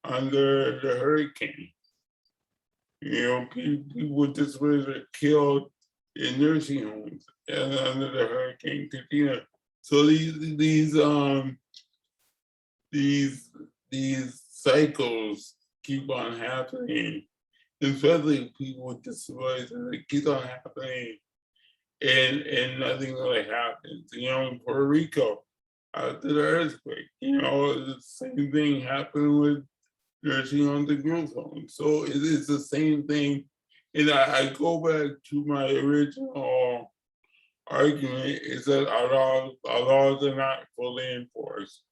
under the hurricane. You know, people with disabilities were killed in nursing homes and under the Hurricane Katrina. So these cycles keep on happening, especially people with disabilities, and it keeps on happening, and nothing really happens. You know, in Puerto Rico, after the earthquake, you know, the same thing happened with nursing on the group home. So it is the same thing. And I go back to my original argument, is that our laws are not fully enforced.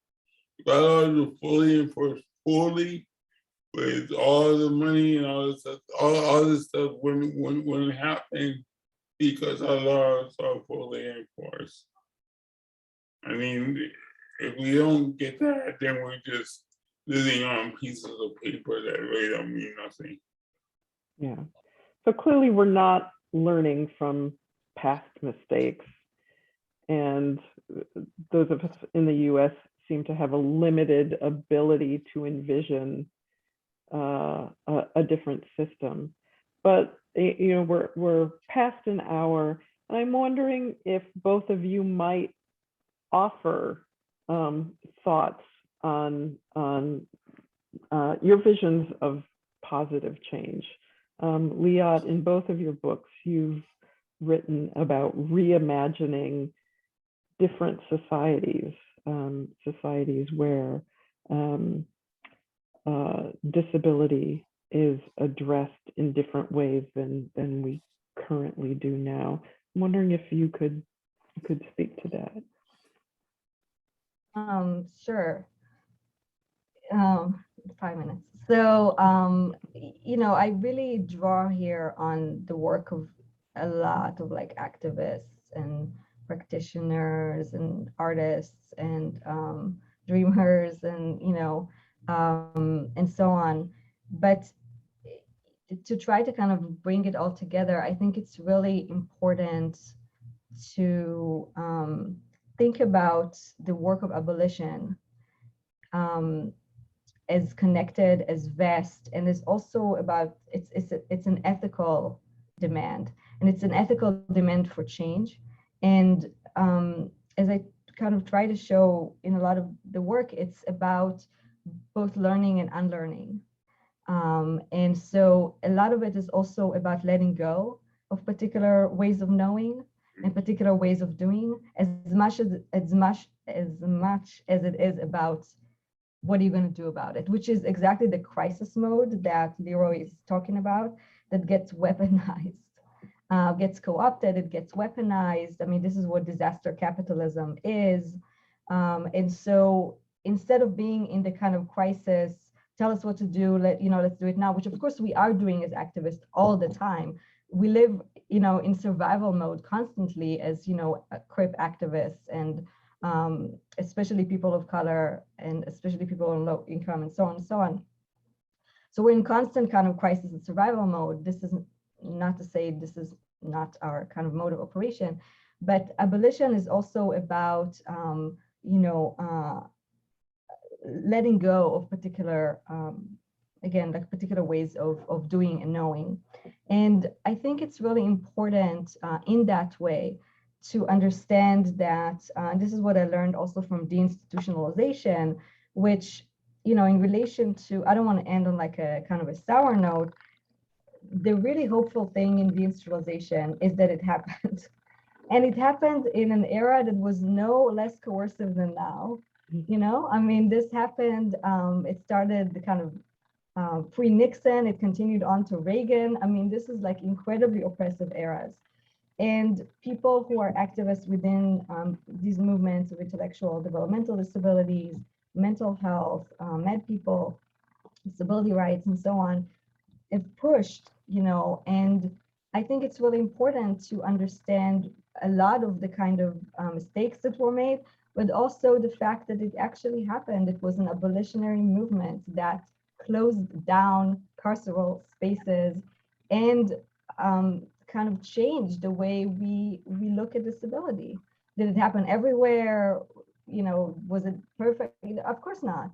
If our laws are fully enforced, with all the money and all this stuff, all this stuff wouldn't happen because our laws are fully enforced. I mean, if we don't get that, then we're just living on pieces of paper that really don't mean nothing. Yeah. So clearly we're not learning from past mistakes. And those of us in the US seem to have a limited ability to envision a different system. But you know, we're past an hour, and I'm wondering if both of you might offer thoughts on your visions of positive change. Liat, in both of your books, you've written about reimagining different societies, societies where disability is addressed in different ways than we currently do now. I'm wondering if you could speak to that. Sure. 5 minutes. So, you know, I really draw here on the work of a lot of like activists and practitioners and artists and dreamers and, you know, and so on. But to try to kind of bring it all together, I think it's really important to think about the work of abolition as connected, as vast, and it's also about it's an ethical demand, and it's an ethical demand for change. And as I kind of try to show in a lot of the work, it's about both learning and unlearning. And so a lot of it is also about letting go of particular ways of knowing and particular ways of doing, as much as it is about what are you going to do about it, which is exactly the crisis mode that Leroy is talking about, that gets weaponized, gets co-opted, it gets weaponized. I mean, this is what disaster capitalism is. And so instead of being in the kind of crisis, tell us what to do, let's do it now, which of course we are doing as activists all the time. We live, you know, in survival mode constantly as, you know, CRIP activists, and especially people of color, and especially people on low income, and so on and so on. So we're in constant kind of crisis and survival mode. This is not to say this is not our kind of mode of operation, but abolition is also about, you know, letting go of particular, again, like particular ways of doing and knowing. And I think it's really important in that way to understand that, this is what I learned also from deinstitutionalization, which, you know, in relation to, I don't want to end on like a kind of a sour note, the really hopeful thing in deinstitutionalization is that it happened. And it happened in an era that was no less coercive than now. You know, I mean, this happened, it started the kind of pre-Nixon, it continued on to Reagan. I mean, this is like incredibly oppressive eras. And people who are activists within these movements of intellectual developmental disabilities, mental health, med people, disability rights, and so on, have pushed, you know, and I think it's really important to understand a lot of the kind of mistakes that were made, but also the fact that it actually happened. It was an abolitionary movement that closed down carceral spaces and kind of changed the way we look at disability. Did it happen everywhere? You know, was it perfect? Of course not.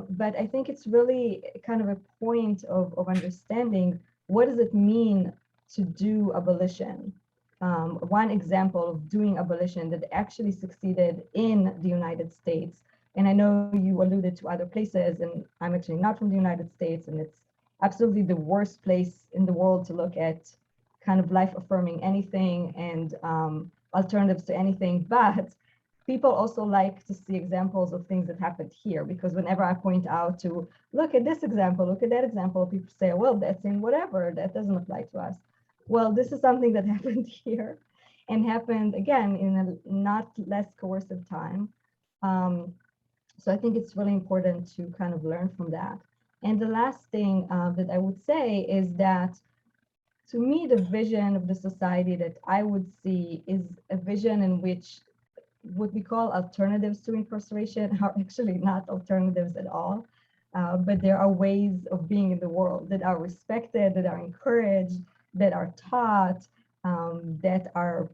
But I think it's really kind of a point of understanding what does it mean to do abolition. One example of doing abolition that actually succeeded in the United States, and I know you alluded to other places, and I'm actually not from the United States, and it's absolutely the worst place in the world to look at kind of life affirming anything and alternatives to anything. But people also like to see examples of things that happened here, because whenever I point out to look at this example, look at that example, people say, well, that's in whatever, that doesn't apply to us. Well, this is something that happened here and happened again in a not less coercive time. So I think it's really important to kind of learn from that. And the last thing that I would say is that, to me, the vision of the society that I would see is a vision in which what we call alternatives to incarceration are actually not alternatives at all. But there are ways of being in the world that are respected, that are encouraged, that are taught, that are,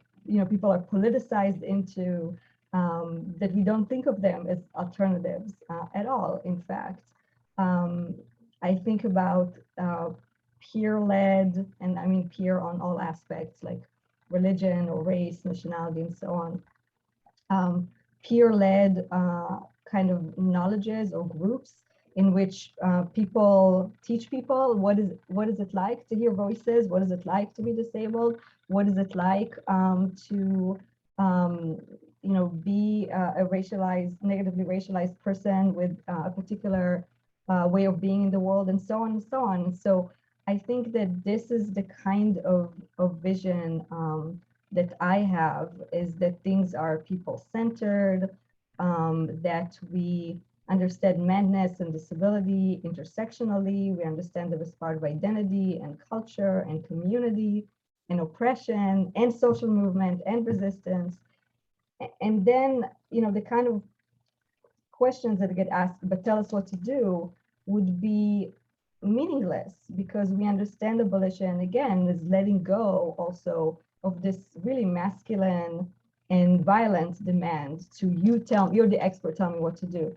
people are politicized into, that we don't think of them as alternatives at all, in fact. I think about peer-led, and I mean peer on all aspects, like religion or race, nationality, and so on. Peer-led kind of knowledges or groups in which people teach people what is it like to hear voices, what is it like to be disabled, what is it like to be a negatively racialized person with a particular way of being in the world, and so on and so on. So I think that this is the kind of vision that I have, is that things are people-centered, that we understand madness and disability intersectionally, we understand them as part of identity and culture and community and oppression and social movement and resistance. And then, the kind of questions that get asked, but tell us what to do, would be meaningless, because we understand abolition, again, is letting go also of this really masculine and violent demand to you're the expert, tell me what to do.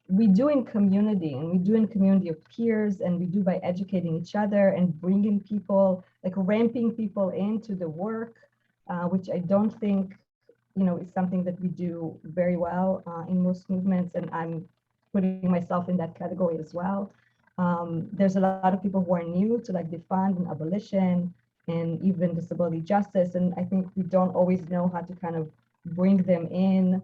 We do in community, and we do in community of peers, and we do by educating each other and bringing people, like ramping people into the work, which I don't think is something that we do very well in most movements, and I'm putting myself in that category as well. There's a lot of people who are new to like defund and abolition and even disability justice, and I think we don't always know how to kind of bring them in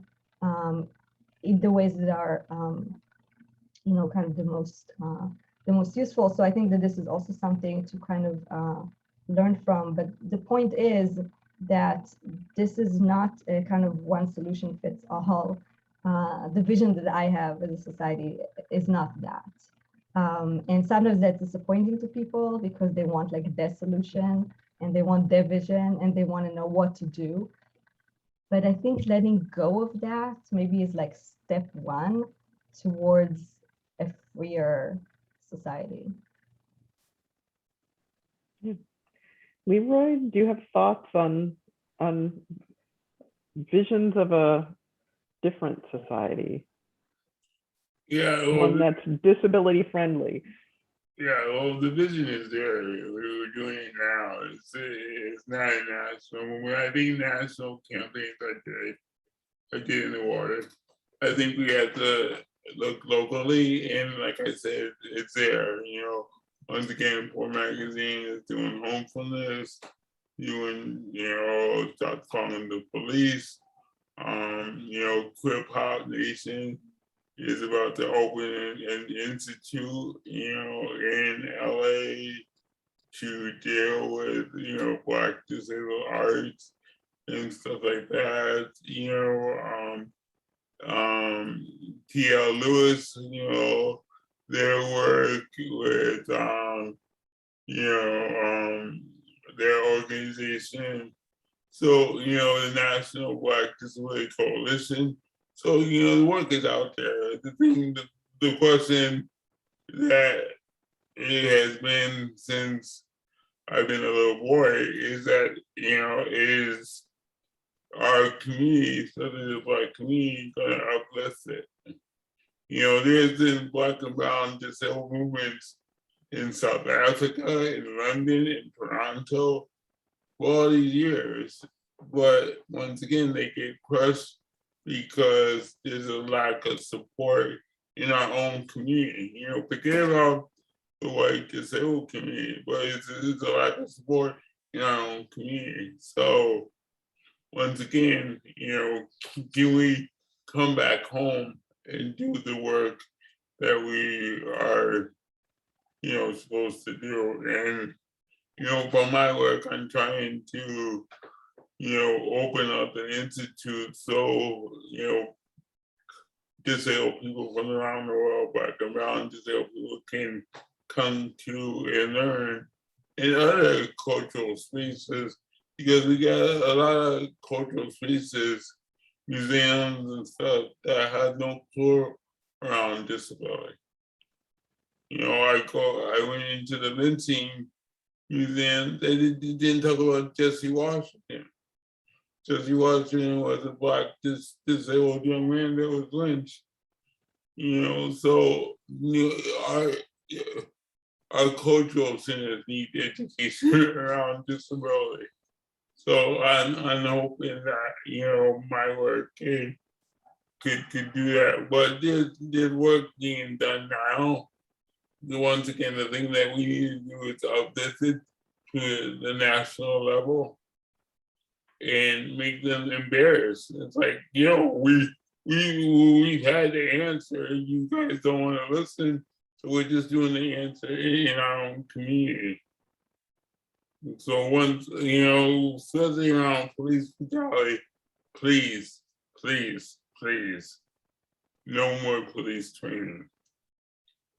the ways that are kind of the most useful. So I think that this is also something to kind of learn from. But the point is that this is not a kind of one solution fits all. The vision that I have as a society is not that. And sometimes that's disappointing to people because they want like their solution and they want their vision and they want to know what to do. But I think letting go of that maybe is like step one towards a freer society. Leroy, do you have thoughts on visions of a different society? Yeah, one that's disability friendly. Yeah, well, the vision is there. We're doing it now. It's not national. When I think national campaigns are dead in the water. I think we have to look locally, and like I said, it's there. Once again, Poor Magazine is doing homefulness, start calling the police. Crip Hop Nation is about to open an institute, in LA to deal with, Black disabled arts and stuff like that. T.L. Lewis, their work with, their organization. So, the National Black Disability Coalition. So, the work is out there. The question that it has been since I've been a little boy is that, is our community, especially the Black community, gonna uplift it? There's been Black and brown disabled movements in South Africa, in London, in Toronto, for all these years. But once again, they get crushed because there's a lack of support in our own community. Forget about the white disabled community, but it's a lack of support in our own community. So once again, can we come back home and do the work that we are, supposed to do? And, from my work, I'm trying to, open up an institute so, disabled people from around the world, Black and brown disabled people can come to and learn in other cultural spaces, because we got a lot of cultural spaces, museums and stuff that have no clue around disability. You know, I went into the lynching museum, they didn't talk about Jesse Washington. Jesse Washington was a Black disabled young man that was lynched. You know, so you know, our cultural centers need education around disability. So I'm hoping that, you know, my work could do that. But there's work being done now. Once again, the thing that we need to do is uplift it to the national level and make them embarrassed. It's like, you know, we've had the answer, you guys don't want to listen, so we're just doing the answer in our own community. So once, you know, especially around police brutality, please, please, please, no more police training.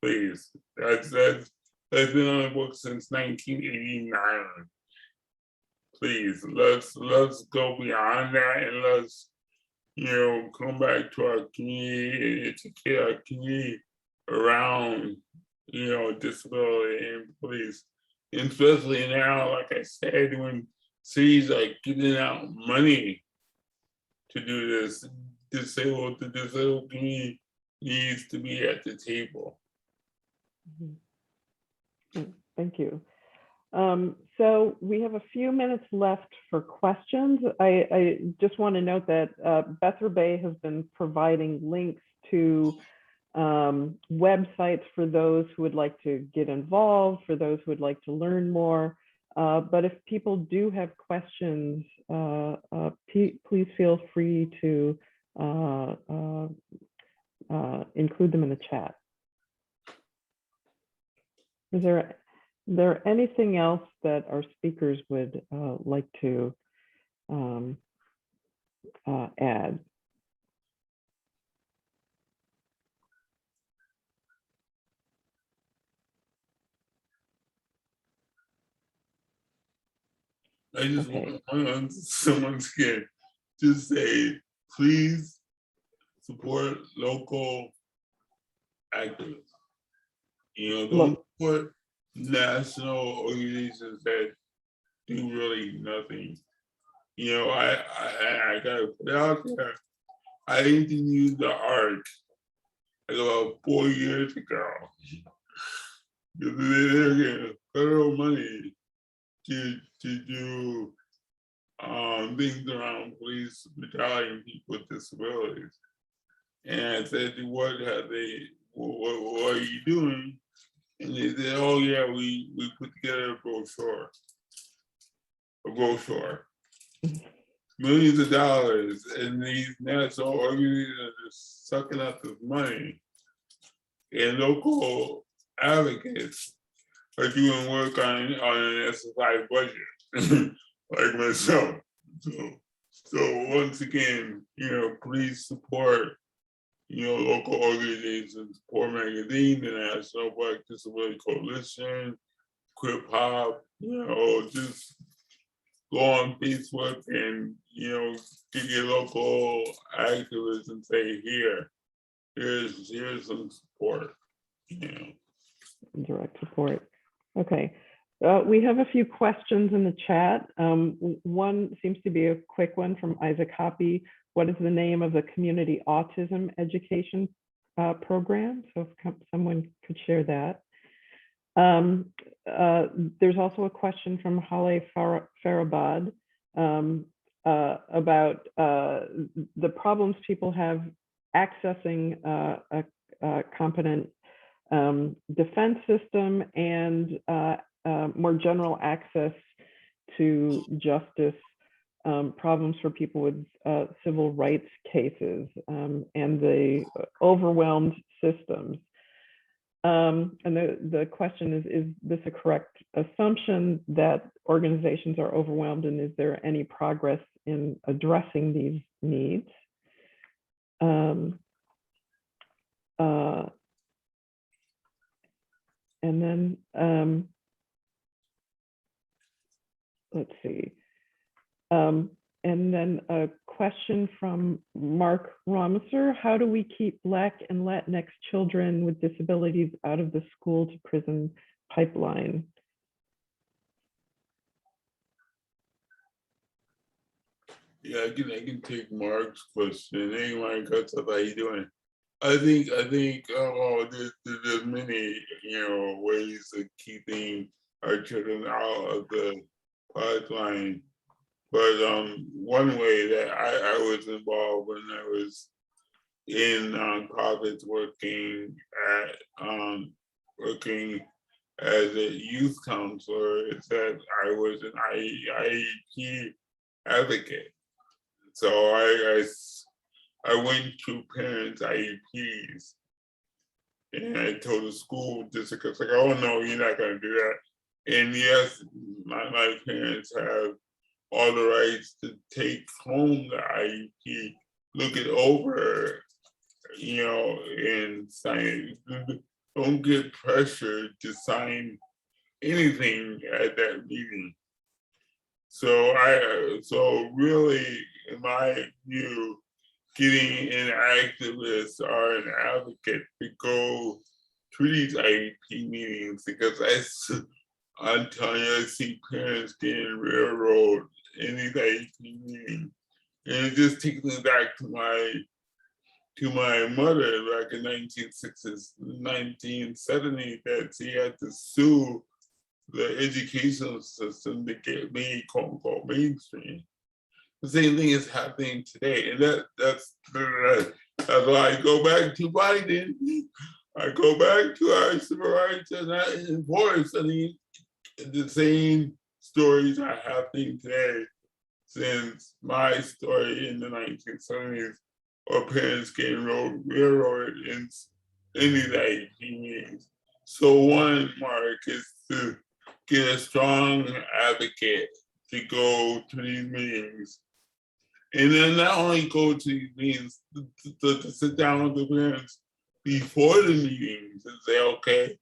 Please. That's been on the books since 1989. Please, let's go beyond that, and let's, you know, come back to our community and educate our community around, you know, disability and police. And especially now, like I said, when cities are giving out money to do this, the disabled community needs to be at the table. Thank you. So we have a few minutes left for questions. I just want to note that Beth Rebay has been providing links to websites for those who would like to get involved, for those who would like to learn more. But if people do have questions, please feel free to include them in the chat. Is there anything else that our speakers would like to add? I just want someone to just say, please support local activists. You know, don't support national organizations that do really nothing. You know, I gotta put it out there. I interviewed the ARC like about 4 years ago. They're getting federal money to do things around police brutality and people with disabilities. And I said, what are you doing? And they said, oh yeah, we put together a brochure. Millions of dollars, and these national organizations are just sucking up this money. And local advocates are doing work on an SSI budget, like myself. So once again, you know, please support, you know, local organizations, Poor Magazine, the National Black Disability Coalition, Crip Hop, you know, just go on Facebook and, you know, get your local activists and say, here's some support, you know. Direct support. Okay. We have a few questions in the chat. One seems to be a quick one from Isaac Hoppy. What is the name of the community autism education program? So if someone could share that. There's also a question from Hale Farabad about the problems people have accessing a competent defense system and more general access to justice, problems for people with civil rights cases, and the overwhelmed systems. And the question is this a correct assumption that organizations are overwhelmed, and is there any progress in addressing these needs? And then a question from Mark Romiser: how do we keep Black and Latinx children with disabilities out of the school to prison pipeline? Yeah, I can take Mark's question. Hey, Mark, what's up? How you doing? I think there's many, ways of keeping our children out of the pipeline. But one way that I was involved when I was in nonprofits working as a youth counselor is that I was an IEP advocate. So I went to parents' IEPs and I told the school district, I was like, oh no, you're not gonna do that. And yes, my parents have all the rights to take home the IEP, look it over, and sign it. Don't get pressured to sign anything at that meeting. So really, in my view, getting an activist or an advocate to go to these IEP meetings, because I'm telling you, I see parents getting railroaded in these IEP meetings. And it just takes me back to my mother back in 1960s, 1970, that she had to sue the educational system to get me quote unquote mainstream. The same thing is happening today. And that's why I go back to Biden. I go back to our civil rights and I enforce. I mean, the same stories are happening today since my story in the 1970s, or parents getting railroaded in these IEP meetings. So one, Mark, is to get a strong advocate to go to these meetings. And then not only go to these meetings, to sit down with the parents before the meetings and say, okay,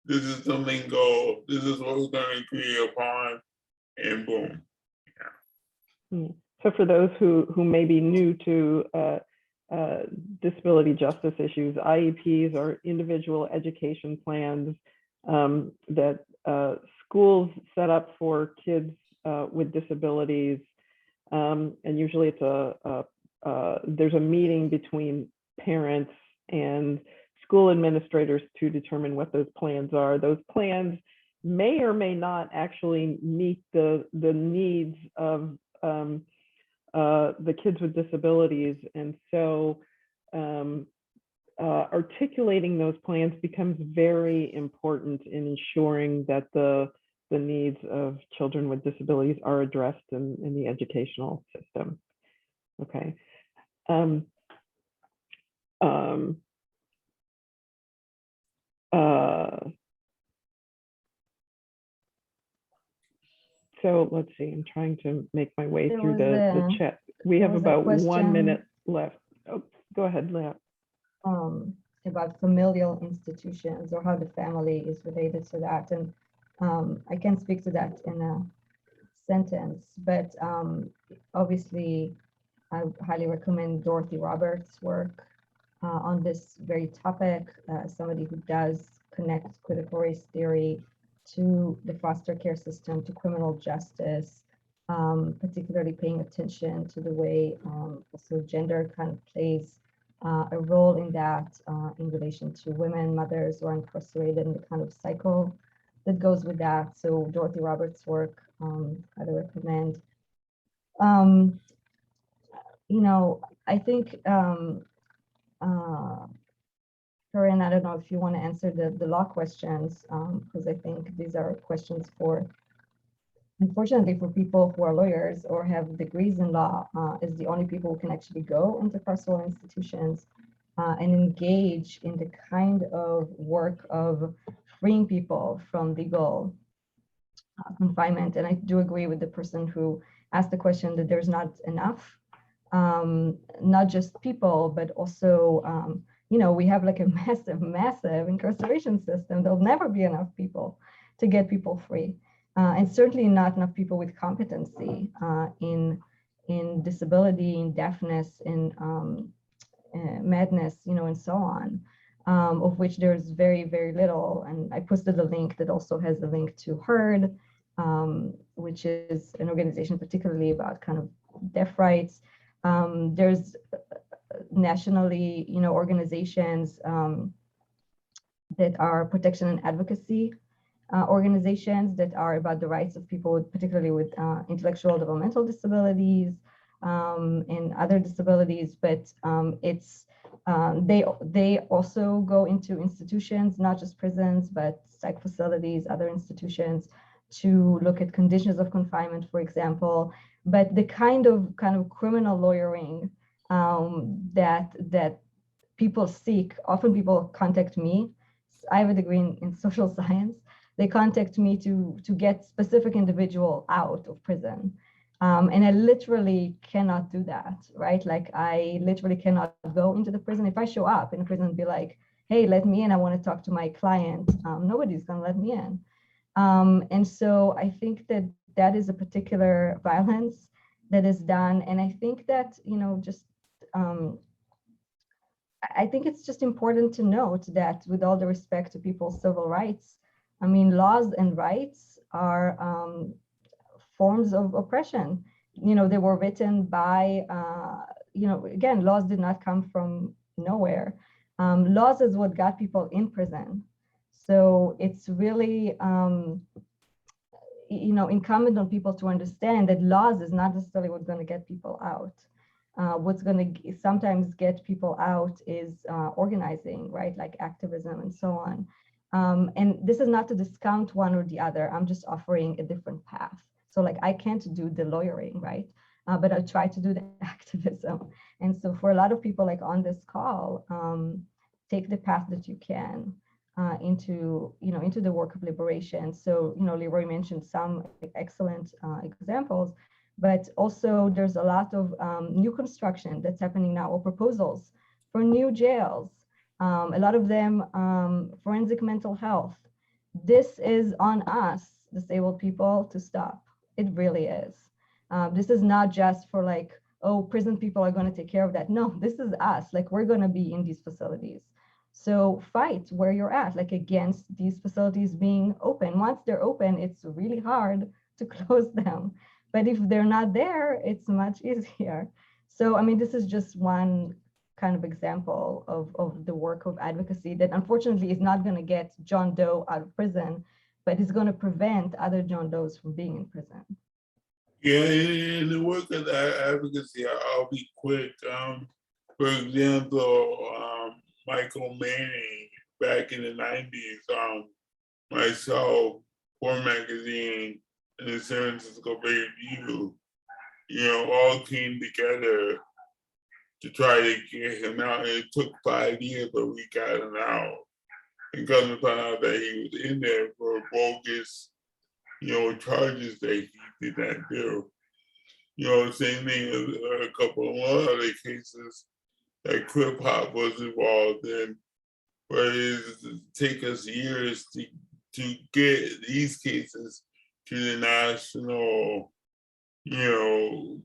this is the lingo, this is what we're gonna agree upon, and boom. Yeah. So for those who may be new to disability justice issues, IEPs are individual education plans that schools set up for kids with disabilities, and usually it's there's a meeting between parents and school administrators to determine what those plans are. Those plans may or may not actually meet the needs of the kids with disabilities, and so articulating those plans becomes very important in ensuring that the needs of children with disabilities are addressed in the educational system. Okay. So let's see, I'm trying to make my way through the chat. We have about 1 minute left. Oh, go ahead, Liat. About familial institutions or how the family is related to that. And I can't speak to that in a sentence, but obviously I highly recommend Dorothy Roberts' work on this very topic, somebody who does connect critical race theory to the foster care system, to criminal justice, particularly paying attention to the way also gender kind of plays a role in that in relation to women, mothers who are incarcerated, and the kind of cycle that goes with that. So Dorothy Roberts' work, I'd recommend. I think, Kaaryn, I don't know if you want to answer the law questions, because I think these are questions for, unfortunately, for people who are lawyers or have degrees in law, is the only people who can actually go into carceral institutions and engage in the kind of work of freeing people from legal confinement. And I do agree with the person who asked the question that there's not enough, not just people, but also, we have like a massive incarceration system. There'll never be enough people to get people free. and certainly not enough people with competency in disability, in deafness, in madness, and so on, of which there's very, very little. And I posted a link that also has a link to HEARD, which is an organization particularly about kind of deaf rights. There's nationally, organizations that are protection and advocacy organizations that are about the rights of people, particularly with intellectual developmental disabilities and other disabilities. But they also go into institutions, not just prisons, but psych facilities, other institutions, to look at conditions of confinement, for example. But the kind of criminal lawyering that people seek, often people contact me. I have a degree in social science. They contact me to get specific individual out of prison. And I literally cannot do that, right? Like I literally cannot go into the prison. If I show up in a prison and be like, hey, let me in, I want to talk to my client, nobody's gonna let me in. And so I think that is a particular violence that is done. And I think that, I think it's just important to note that with all the respect to people's civil rights, I mean, laws and rights are forms of oppression. They were written by, again, laws did not come from nowhere. Laws is what got people in prison. So it's really, incumbent on people to understand that laws is not necessarily what's going to get people out. What's going to sometimes get people out is organizing, right? Like activism and so on. And this is not to discount one or the other. I'm just offering a different path. So like I can't do the lawyering, right? But I'll try to do the activism. And so for a lot of people like on this call, take the path that you can into the work of liberation. So, Leroy mentioned some excellent examples, but also there's a lot of new construction that's happening now, or proposals for new jails. A lot of them forensic mental health. This is on us, disabled people, to stop. It really is. This is not just for like, oh, prison people are going to take care of that. No, this is us. Like we're going to be in these facilities. So fight where you're at, like against these facilities being open. Once they're open, it's really hard to close them. But if they're not there, it's much easier. So, I mean, this is just one kind of example of the work of advocacy that unfortunately is not going to get John Doe out of prison, but is going to prevent other John Does from being in prison. Yeah, in the work of advocacy, I'll be quick. For example, Michael Manning back in the 90s, myself, Four Magazine, and the San Francisco Bay Review, all came together to try to get him out. And it took 5 years, but we got him out. And come to find out that he was in there for bogus, charges that he did not do. Same thing as a couple of other cases that Crip Hop was involved in, but it take us years to get these cases to the national,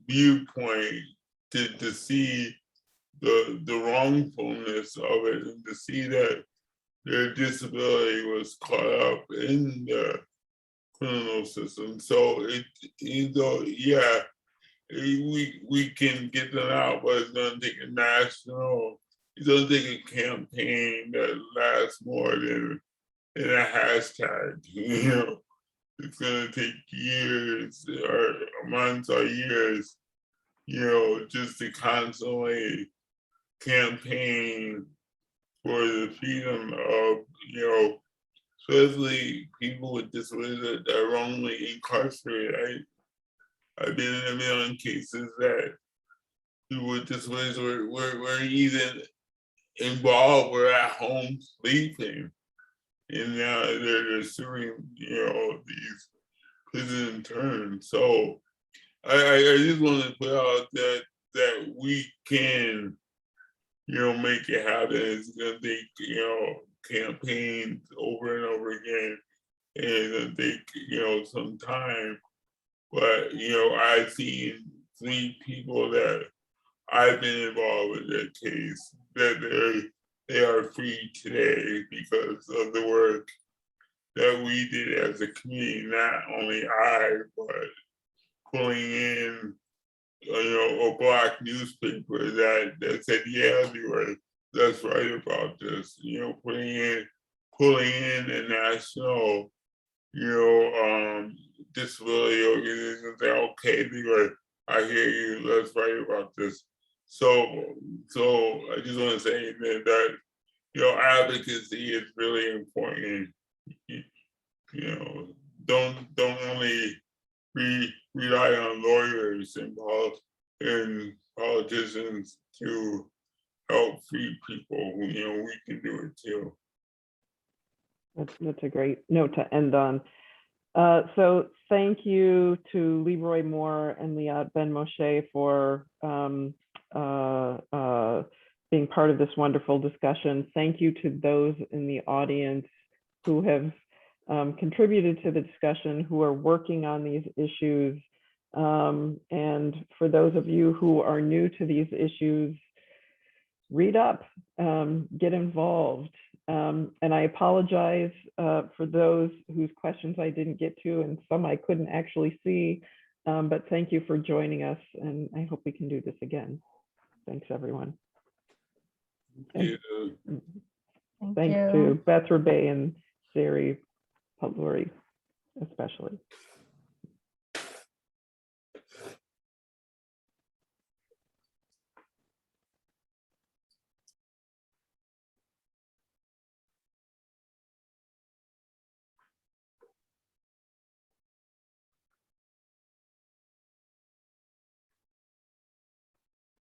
viewpoint, to see the wrongfulness of it, and to see that their disability was caught up in the criminal system. So we can get them out, but it's gonna take a national, it's gonna take a campaign that lasts more than a hashtag, It's gonna take years or months or years, just to constantly campaign for the freedom of, especially people with disabilities that are wrongly incarcerated. I've been in a million cases that people with disabilities weren't even involved, were at home sleeping. And now they're suing, these prison interns. So I just want to put out that we can, make it happen. It's gonna take, campaigns over and over again and it'll take, some time. But, I've seen 3 people that I've been involved with that case that they are free today because of the work that we did as a community, not only I, but pulling in, a Black newspaper that said, yeah, Leroy, let's write about this, pulling in a national, disability organization, say, okay, Leroy, I hear you, let's write about this. So I just want to say that, advocacy is really important. Don't only rely on lawyers and politicians to help free people. We can do it too. That's a great note to end on. So thank you to Leroy Moore and Liat Ben-Moshe for being part of this wonderful discussion. Thank you to those in the audience who have contributed to the discussion, who are working on these issues. And for those of you who are new to these issues, read up, get involved. And I apologize for those whose questions I didn't get to and some I couldn't actually see, but thank you for joining us, and I hope we can do this again. Thanks, everyone. Yeah. Thanks to Beth Rebay and Sari Padluri, especially.